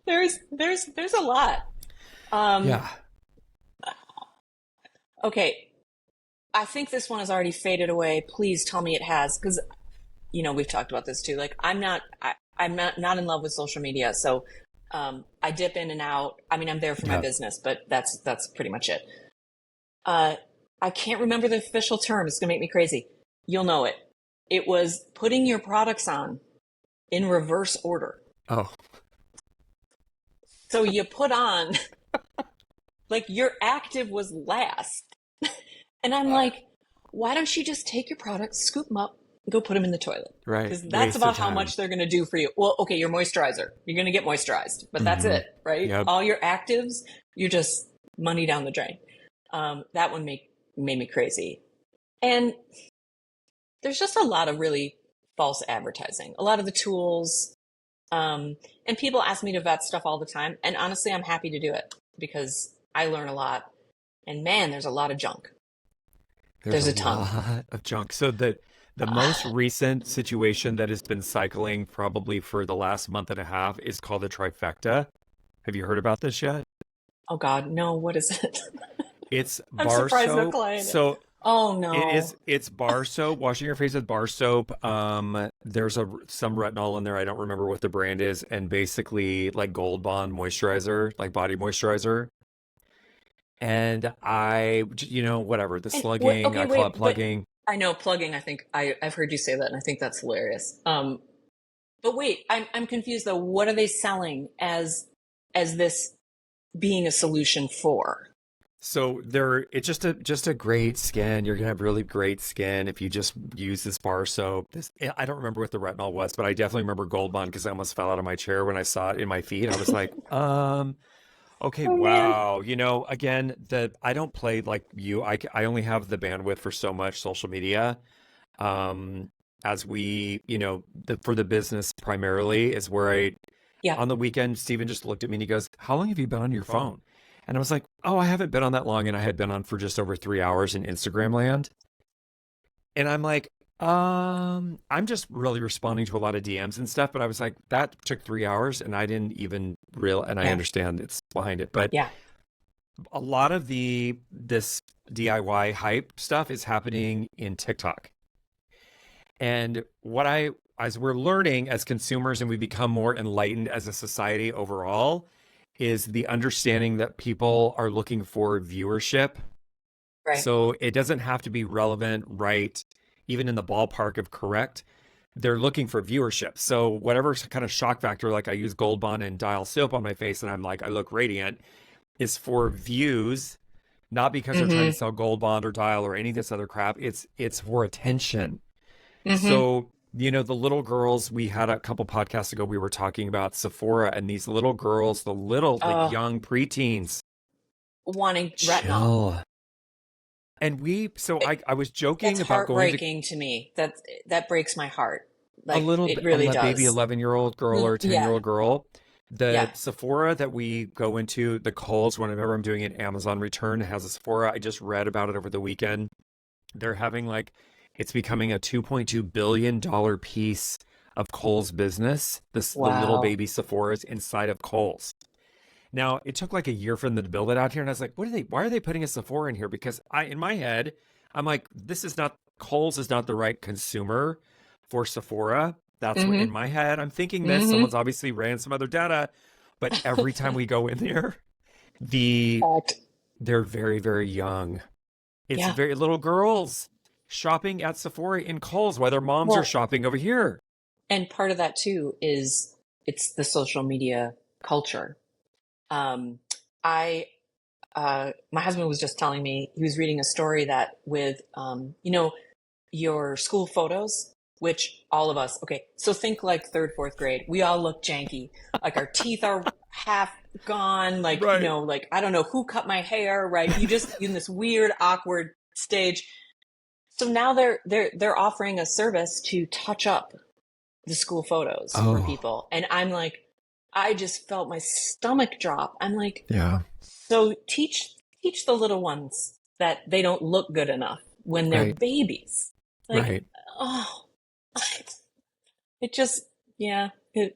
There's a lot. Okay. I think this one has already faded away. Please tell me it has, because we've talked about this too. Like, I'm not in love with social media, so I dip in and out. I mean, I'm there for my business, but that's pretty much it. I can't remember the official term. It's gonna make me crazy. You'll know it. It was putting your products on in reverse order. Oh. So you put on, like, your active was last. And I'm like, why don't you just take your products, scoop them up, and go put them in the toilet? Right. Because that's about how much they're going to do for you. Well, okay, your moisturizer. You're going to get moisturized, but that's it, right? Yep. All your actives, you're just money down the drain. That one made me crazy. And there's just a lot of really false advertising. A lot of the tools, and people ask me to vet stuff all the time. And honestly, I'm happy to do it because I learn a lot. And man, there's a lot of junk. There's a ton. Lot of junk. So the most recent situation that has been cycling probably for the last month and a half is called the trifecta. Have you heard about this yet? Oh God, no. What is it? It's I'm bar surprised soap. no client. So Oh no. It's bar soap, washing your face with bar soap. There's some retinol in there. I don't remember what the brand is, and basically like Gold Bond moisturizer, like body moisturizer. And whatever, the And what? slugging, Okay, I call it wait, but plugging. I know plugging. I think I've heard you say that, and I think that's hilarious. But wait, I'm confused though. What are they selling as this being a solution for? So it's just a great skin. You're gonna have really great skin if you just use this bar soap. I don't remember what the retinol was, but I definitely remember Gold Bond because I almost fell out of my chair when I saw it in my feed. I was like, okay, Oh man. wow. Again, I don't play like you. I only have the bandwidth for so much social media. Um, as we, for the business primarily is where Yeah. on the weekend, Steven just looked at me and he goes, "How long have you been on your phone?" And I was like, "Oh, I haven't been on that long." And I had been on for just over 3 hours in Instagram land. And I'm like, I'm just really responding to a lot of DMs and stuff. But I was like, that took 3 hours and I didn't even and I Yeah. understand it's behind it. But Yeah. a lot of this DIY hype stuff is happening in TikTok. And as we're learning as consumers and we become more enlightened as a society overall, is the understanding that people are looking for viewership. Right. So it doesn't have to be relevant, right? Even in the ballpark of correct. They're looking for viewership. So whatever kind of shock factor, like I use Gold Bond and Dial soap on my face and I'm like, I look radiant, is for views, not because they're trying to Mm-hmm. sell Gold Bond or Dial or any of this other crap. It's for attention. Mm-hmm. So, the little girls, we had a couple podcasts ago, we were talking about Sephora and these little girls, the Uh, young preteens. Wanting retinol. Chill. And so It, I was that's joking about going to heartbreaking to me. That breaks my heart. a Like little it really baby does. 11-year-old girl or Yeah. 10-year-old girl. The Yeah. Sephora that we go into, the Kohl's, whenever I'm doing an Amazon return, has a Sephora. I just read about it over the weekend. They're having it's becoming a $2.2 billion piece of Kohl's business. The little Wow. baby Sephora's inside of Kohl's. Now, it took like a year for them to build it out here. And I was like, why are they putting a Sephora in here? Because in my head, I'm like, Kohl's is not the right consumer for Sephora. That's what in Mm-hmm. my head, I'm thinking this. Mm-hmm. Someone's obviously ran some other data, but every time we go in there, the Fact. they're very, very young. It's Yeah. very little girls shopping at Sephora in Kohl's while their moms are Well, shopping over here. and part of that too is it's the social media culture. Um, I my husband was just telling me he was reading a story that with your school photos, which all of us, okay, so think like third, fourth grade, we all look janky, like our teeth are half gone, like Right. like I don't know who cut my hair, right? You just in this weird, awkward stage. So now they're offering a service to touch up the school photos for Oh, people, and I'm like, I just felt my stomach drop. I'm like, yeah. so teach the little ones that they don't look good enough when they're Right. babies. Like, Right. oh, it just, yeah, it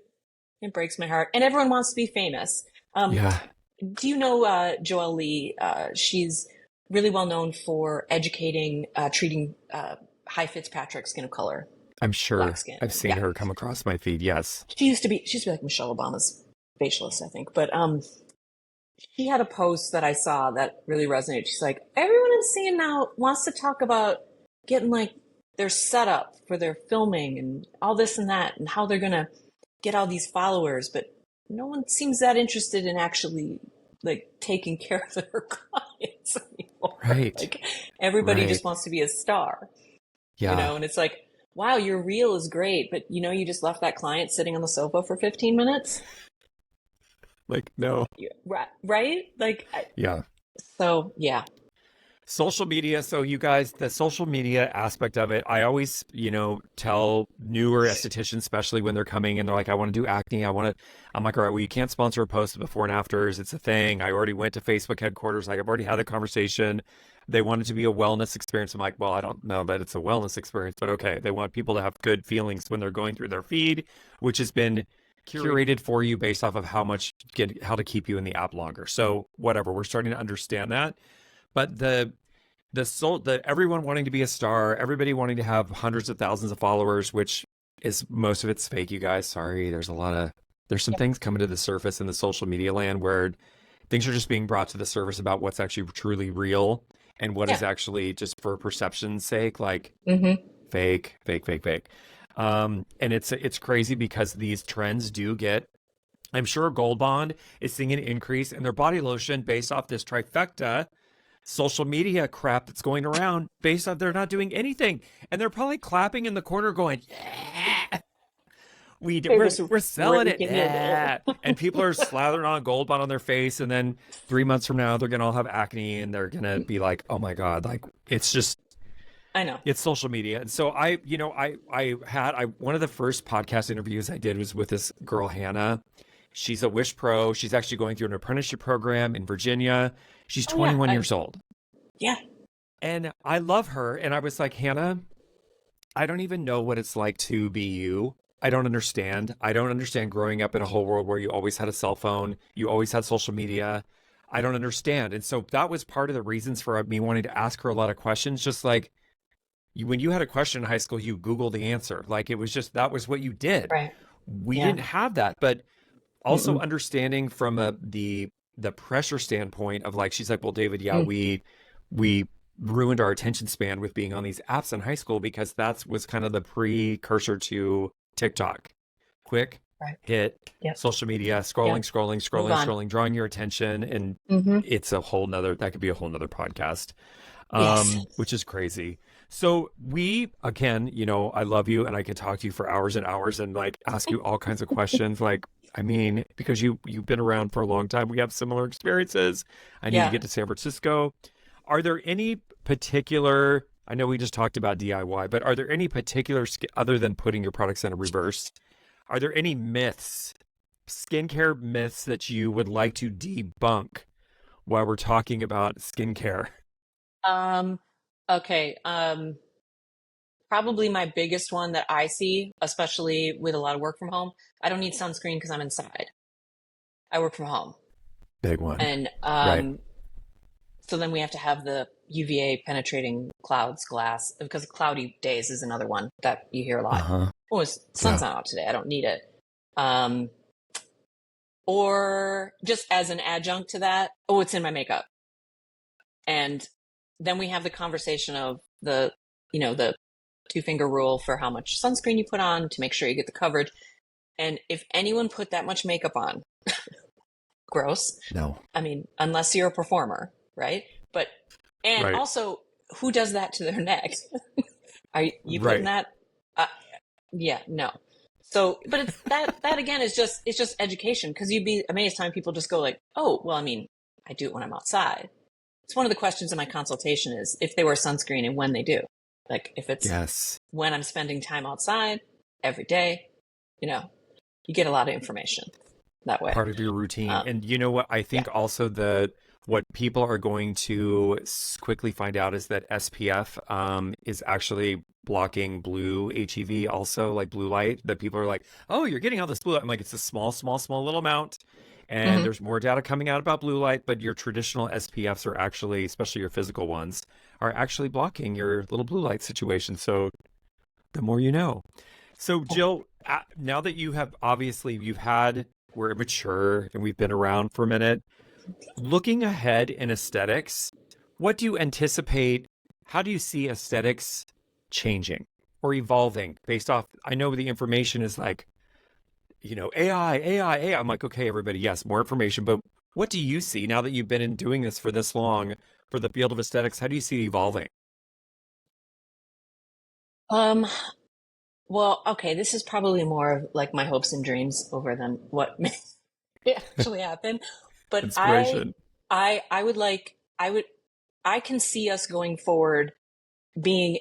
breaks my heart. And everyone wants to be famous. Um, Yeah. do you know Joelle Lee? She's really well known for educating, treating high Fitzpatrick skin of color, I'm black sure skin. I've seen Yeah, her come across my feed. Yes. she used to be like Michelle Obama's facialist, I think. But she had a post that I saw that really resonated. She's like, everyone I'm seeing now wants to talk about getting like their setup for their filming and all this and that and how they're going to get all these followers. But no one seems that interested in actually like taking care of their clients anymore. Right. Like everybody Right. just wants to be a star, Yeah. and it's like, wow, your reel is great, but you just left that client sitting on the sofa for 15 minutes. Like, no. Right? Like, Yeah. so yeah. Social media. So you guys, the social media aspect of it, I always, tell newer estheticians, especially when they're coming and they're like, I want to do acne. I'm like, all right, well, you can't sponsor a post before and afters. It's a thing. I already went to Facebook headquarters. Like I've already had a conversation. They want it to be a wellness experience. I'm like, well, I don't know that it's a wellness experience, but okay. They want people to have good feelings when they're going through their feed, which has been curated for you based off of how to keep you in the app longer. So whatever, we're starting to understand that. But the everyone wanting to be a star, everybody wanting to have hundreds of thousands of followers, which is most of it's fake, you guys. Sorry, there's some Yeah. things coming to the surface in the social media land where things are just being brought to the surface about what's actually truly real and what is Yeah. actually just for perception's sake, like Mm-hmm. fake, fake, fake, fake. And it's crazy because these trends do get. I'm sure Gold Bond is seeing an increase in their body lotion based off this trifecta social media crap that's going around based on they're not doing anything. And they're probably clapping in the corner going, yeah, They're we're, just we're selling it. raking it Yeah. in. And people are slathering on Gold Bond on their face. And then 3 months from now, they're going to all have acne and they're going to be like, oh my God, like it's just, I know. it's social media. And so one of the first podcast interviews I did was with this girl, Hannah. She's a Wish Pro. She's actually going through an apprenticeship program in Virginia. She's Oh yeah. 21 years old. Yeah. And I love her. And I was like, Hannah, I don't even know what it's like to be you. I don't understand. I don't understand growing up in a whole world where you always had a cell phone, you always had social media. I don't understand. And so that was part of the reasons for me wanting to ask her a lot of questions. Just like when you had a question in high school, you Googled the answer. Like it was just, that was what you did. Right. We Yeah. didn't have that. But also Mm-mm. understanding from the pressure standpoint of like, she's like, well, David, yeah, Mm. we ruined our attention span with being on these apps in high school because that was kind of the precursor to TikTok. Quick Right. hit, Yep. social media, scrolling, Yep. scrolling, Move scrolling, on. scrolling, drawing your attention. And Mm-hmm. it's that could be a whole nother podcast, Yes. which is crazy. So again, I love you and I could talk to you for hours and hours and like ask you all kinds of questions. Like, I mean, because you've been around for a long time, we have similar experiences. I need to Yeah. get to San Francisco. Are there any particular, I know we just talked about DIY, but are there any particular, other than putting your products in a reverse, are there any myths, skincare myths that you would like to debunk while we're talking about skincare? Okay. Probably my biggest one that I see, especially with a lot of work from home. I don't need sunscreen because I'm inside. I work from home. Big one. And Right. so then we have to have the UVA penetrating clouds glass because cloudy days is another one that you hear a lot. Uh-huh. Oh, sun's Yeah. not out today. I don't need it. Um, or just as an adjunct to that, oh, it's in my makeup. And then we have the conversation of the 2-finger rule for how much sunscreen you put on to make sure you get the coverage. And if anyone put that much makeup on, gross. No. I mean, unless you're a performer, right? And Right. also, who does that to their neck? Are you Right. putting that? Yeah, no. So, but it's that again is it's just education, because you'd be amazed how many people just go like, oh, well, I mean, I do it when I'm outside. It's one of the questions in my consultation is if they wear sunscreen and when they do. Like if it's Yes. when I'm spending time outside every day, you get a lot of information that way. Part of your routine. Um, And you know what? I think also what people are going to quickly find out is that SPF is actually blocking blue HEV also, like blue light, that people are like, oh, you're getting all this blue light. I'm like, it's a small, small, small little amount. And Mhm. there's more data coming out about blue light, but your traditional SPFs are actually, especially your physical ones, are actually blocking your little blue light situation. So the more you know. So Jill, now that we're mature and we've been around for a minute, looking ahead in aesthetics, what do you anticipate? How do you see aesthetics changing or evolving based off? I know the information is like, AI, AI, AI. I'm like, okay, everybody, yes, more information. But what do you see now that you've been in doing this for this long for the field of aesthetics? How do you see it evolving? Um, well, okay, this is probably more of like my hopes and dreams over than what may actually happen. But Inspiration. I would like, I can see us going forward being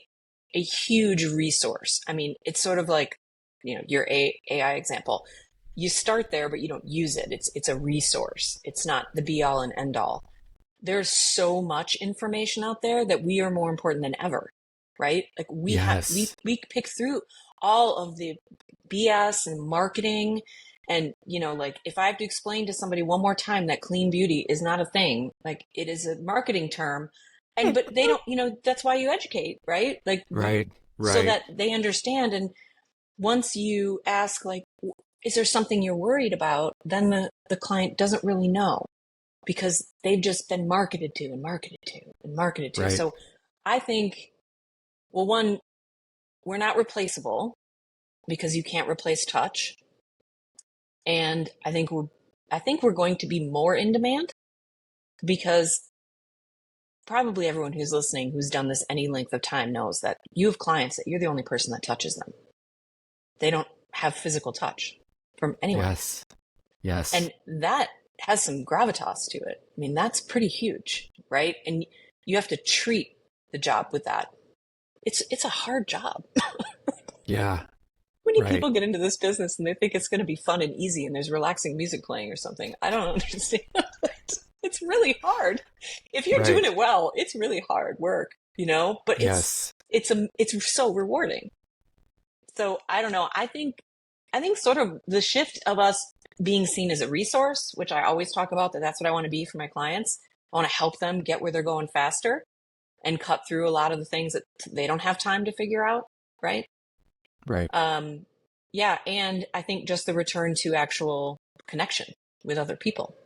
a huge resource. I mean, it's sort of like, your AI example. You start there, but you don't use it. It's a resource. It's not the be all and end all. There's so much information out there that we are more important than ever, right? Like Yes. we pick through all of the BS and marketing. And, like if I have to explain to somebody one more time that clean beauty is not a thing, like it is a marketing term, but they don't, that's why you educate, right? Like, Right, so right, that they understand. And once you ask, like, is there something you're worried about? Then the client doesn't really know because they've just been marketed to and marketed to and marketed to. right. So I think, well, one, we're not replaceable because you can't replace touch. And I think we're going to be more in demand because probably everyone who's listening who's done this any length of time knows that you have clients that you're the only person that touches them. They don't have physical touch from anyone. Yes, yes. And that has some gravitas to it. I mean, that's pretty huge, right? And you have to treat the job with that. It's a hard job. Yeah, Many right, people get into this business and they think it's going to be fun and easy and there's relaxing music playing or something. I don't understand. It's really hard. If you're doing right. it well, it's really hard work, but Yes. it's so rewarding. So I don't know. I think sort of the shift of us being seen as a resource, which I always talk about, that's what I want to be for my clients. I want to help them get where they're going faster and cut through a lot of the things that they don't have time to figure out, right? Right. Yeah, and I think just the return to actual connection with other people.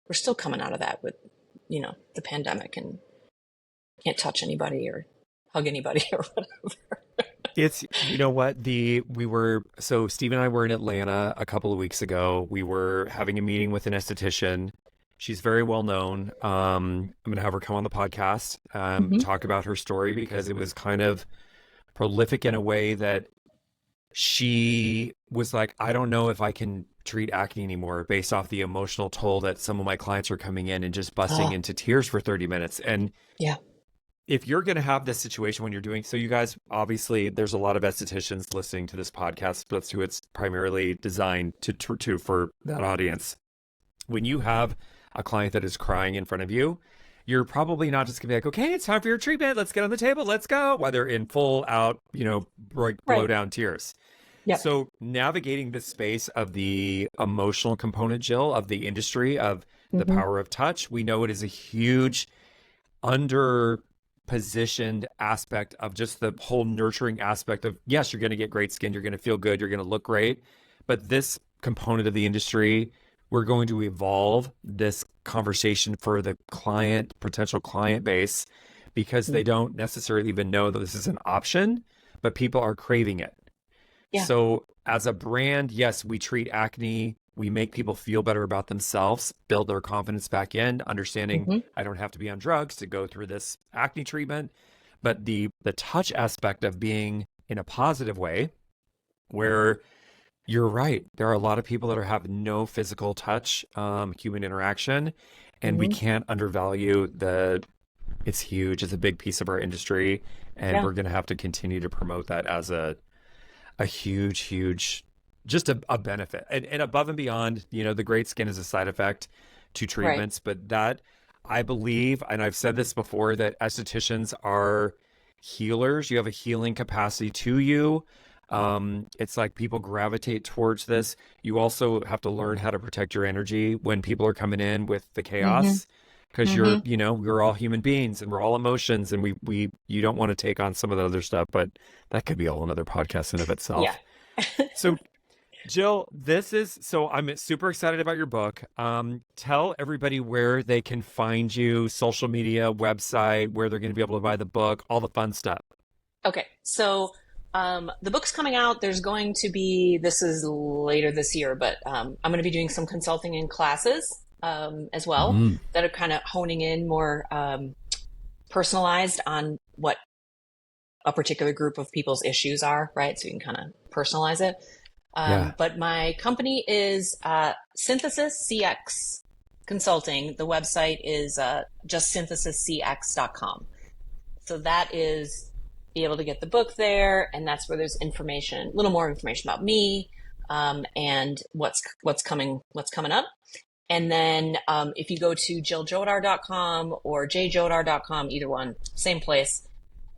We're still coming out of that with, the pandemic and can't touch anybody or hug anybody or whatever. It's, you know what, so Steve and I were in Atlanta a couple of weeks ago. We were having a meeting with an esthetician. She's very well known. I'm going to have her come on the podcast, Mm-hmm. talk about her story because it was kind of prolific in a way that she was like, I don't know if I can treat acne anymore based off the emotional toll that some of my clients are coming in and just busting Oh, into tears for 30 minutes. And yeah. if you're going to have this situation when you're doing, so you guys, obviously there's a lot of estheticians listening to this podcast. That's who it's primarily designed to for that audience. When you have a client that is crying in front of you, you're probably not just gonna be like, okay, it's time for your treatment. Let's get on the table. Let's go. Whether in full out, blow Right. down tears. Yep. So navigating the space of the emotional component, Jill, of the industry of the Mm-hmm. power of touch, we know it is a huge under positioned aspect of just the whole nurturing aspect of, yes, you're going to get great skin, you're going to feel good, you're going to look great, but this component of the industry, we're going to evolve this conversation for the potential client base, because they don't necessarily even know that this is an option, but people are craving it. Yeah. So as a brand, yes, we treat acne. We make people feel better about themselves, build their confidence back in, understanding Mm-hmm. I don't have to be on drugs to go through this acne treatment. But the touch aspect of being in a positive way, where you're right, there are a lot of people that have no physical touch, human interaction, and we Mm-hmm. can't undervalue it's huge. It's a big piece of our industry, and Yeah. we're going to have to continue to promote that as a huge, huge, just a benefit. And above and beyond, the great skin is a side effect to Right. treatments, but that I believe, and I've said this before, that estheticians are healers. You have a healing capacity to you. It's like people gravitate towards this. You also have to learn how to protect your energy when people are coming in with the Mm-hmm. chaos. Because Mm-hmm. we're all human beings and we're all emotions, and you don't want to take on some of the other stuff, but that could be a whole another podcast in of Yeah. itself. So Jill, so I'm super excited about your book. Tell everybody where they can find you, social media, website, where they're going to be able to buy the book, all the fun stuff. Okay. So the book's coming out. This is later this year, but I'm going to be doing some consulting and classes as well Mm, that are kind of honing in more personalized on what a particular group of people's issues are, right? So you can kind of personalize it. yeah. But my company is Synthesis CX Consulting. The website is just synthesiscx.com. So that is be able to get the book there, and that's where there's information, a little more information about me, and what's coming up. And then if you go to jilljodar.com or jjodar.com, either one, same place,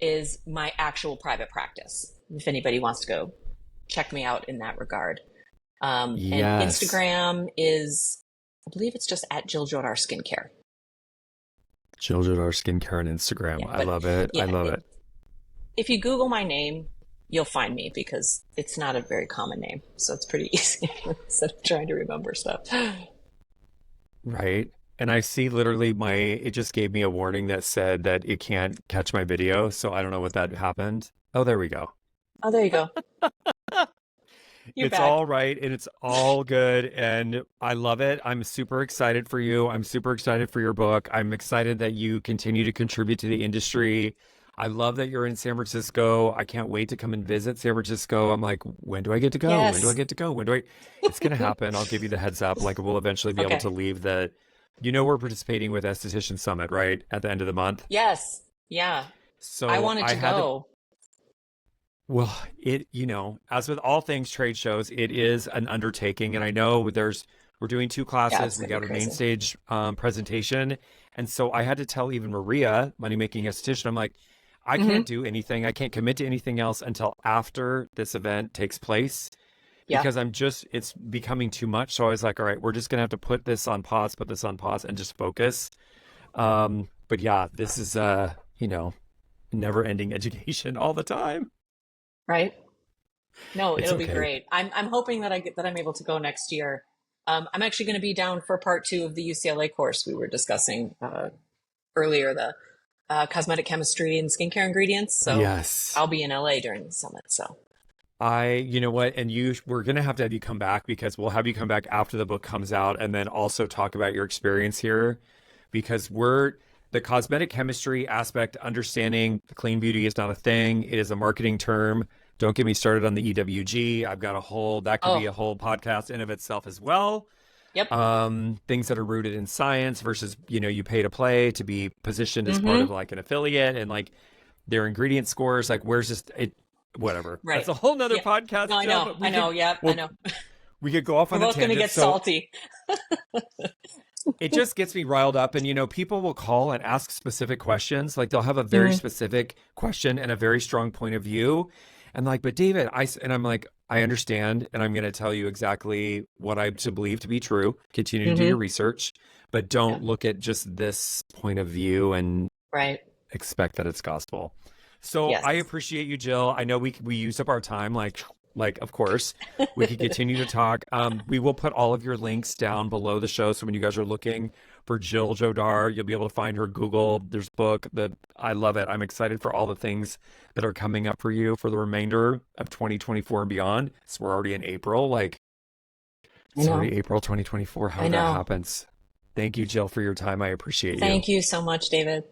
is my actual private practice. If anybody wants to go check me out in that regard. And Yes. Instagram is, I believe it's just at Jill Jodar Skincare. Jill Jodar Skincare on Instagram. Yeah, I but love it. I yeah, love it. if you Google my name, you'll find me because it's not a very common name. So it's pretty easy instead of trying to remember stuff. Right. And I see literally it just gave me a warning that said that it can't catch my video. So I don't know what that happened. Oh, there we go. Oh, there you go. You're It's back. all right and it's all good. And I love it. I'm super excited for you. I'm super excited for your book. I'm excited that you continue to contribute to the industry. I love that you're in San Francisco. I can't wait to come and visit San Francisco. I'm like, when do I get to go? When do I Yes. get to go? When do I? It's going to happen. I'll give you the heads up. Like, we'll eventually be able Okay. to leave we're participating with Esthetician Summit, right? At the end of the month. Yes. Yeah. I So wanted I to had to, go. well, as with all things trade shows, it is an undertaking. And I know we're doing two Yeah, classes. it's We gonna be got our main crazy. stage presentation. And so I had to tell even Maria, Money Making Esthetician, I'm like, I Hmm. can't do anything. I can't commit to anything else until after this event takes place Yeah. because it's becoming too much. So I was like, all right, we're just going to have to put this on pause and just focus. But yeah, this is, never ending education all the time. Right. No, It's it'll be okay. great. I'm hoping that I'm able to go next year. I'm actually going to be down for part two of the UCLA course we were discussing earlier, the cosmetic chemistry and skincare ingredients. So Yes. I'll be in LA during the summit. So You know what? And we're going to have you come back because we'll have you come back after the book comes out and then also talk about your experience here because the cosmetic chemistry aspect, understanding clean beauty is not a thing. It is a marketing term. Don't get me started on the EWG. That could be oh, a whole podcast in of itself as well. yep. Things that are rooted in science versus, you pay to play to be positioned as part Hmm. of like an affiliate and like their ingredient scores, like where's just it, whatever. That's Right. a whole nother Yeah. No, podcast, I Jill, know. but I know. Yep. I well, know. we could go off We're on a both going to tangent. get So salty. it just gets me riled up. And, people will call and ask specific questions. Like they'll have a very Hmm. specific question and a very strong point of view. And like, but David, and I'm like, I understand. And I'm going to tell you exactly what I to believe to be true. Continue to do your Hmm. research, but Yeah. don't look at just this point of view and Right. expect that it's gospel. So I Yes. appreciate you, Jill. I know we used up our time, like of course we could continue to talk. We will put all of your links down below the show, so when you guys are looking for Jill Jodar, you'll be able to find her. Google. There's a book that I love it. I'm excited for all the things that are coming up for you for the remainder of 2024 and beyond. So we're already in April. Like I it's know. already April 2024. How I that know. happens. Thank you, Jill, for your time. I appreciate you. Thank you so much, David.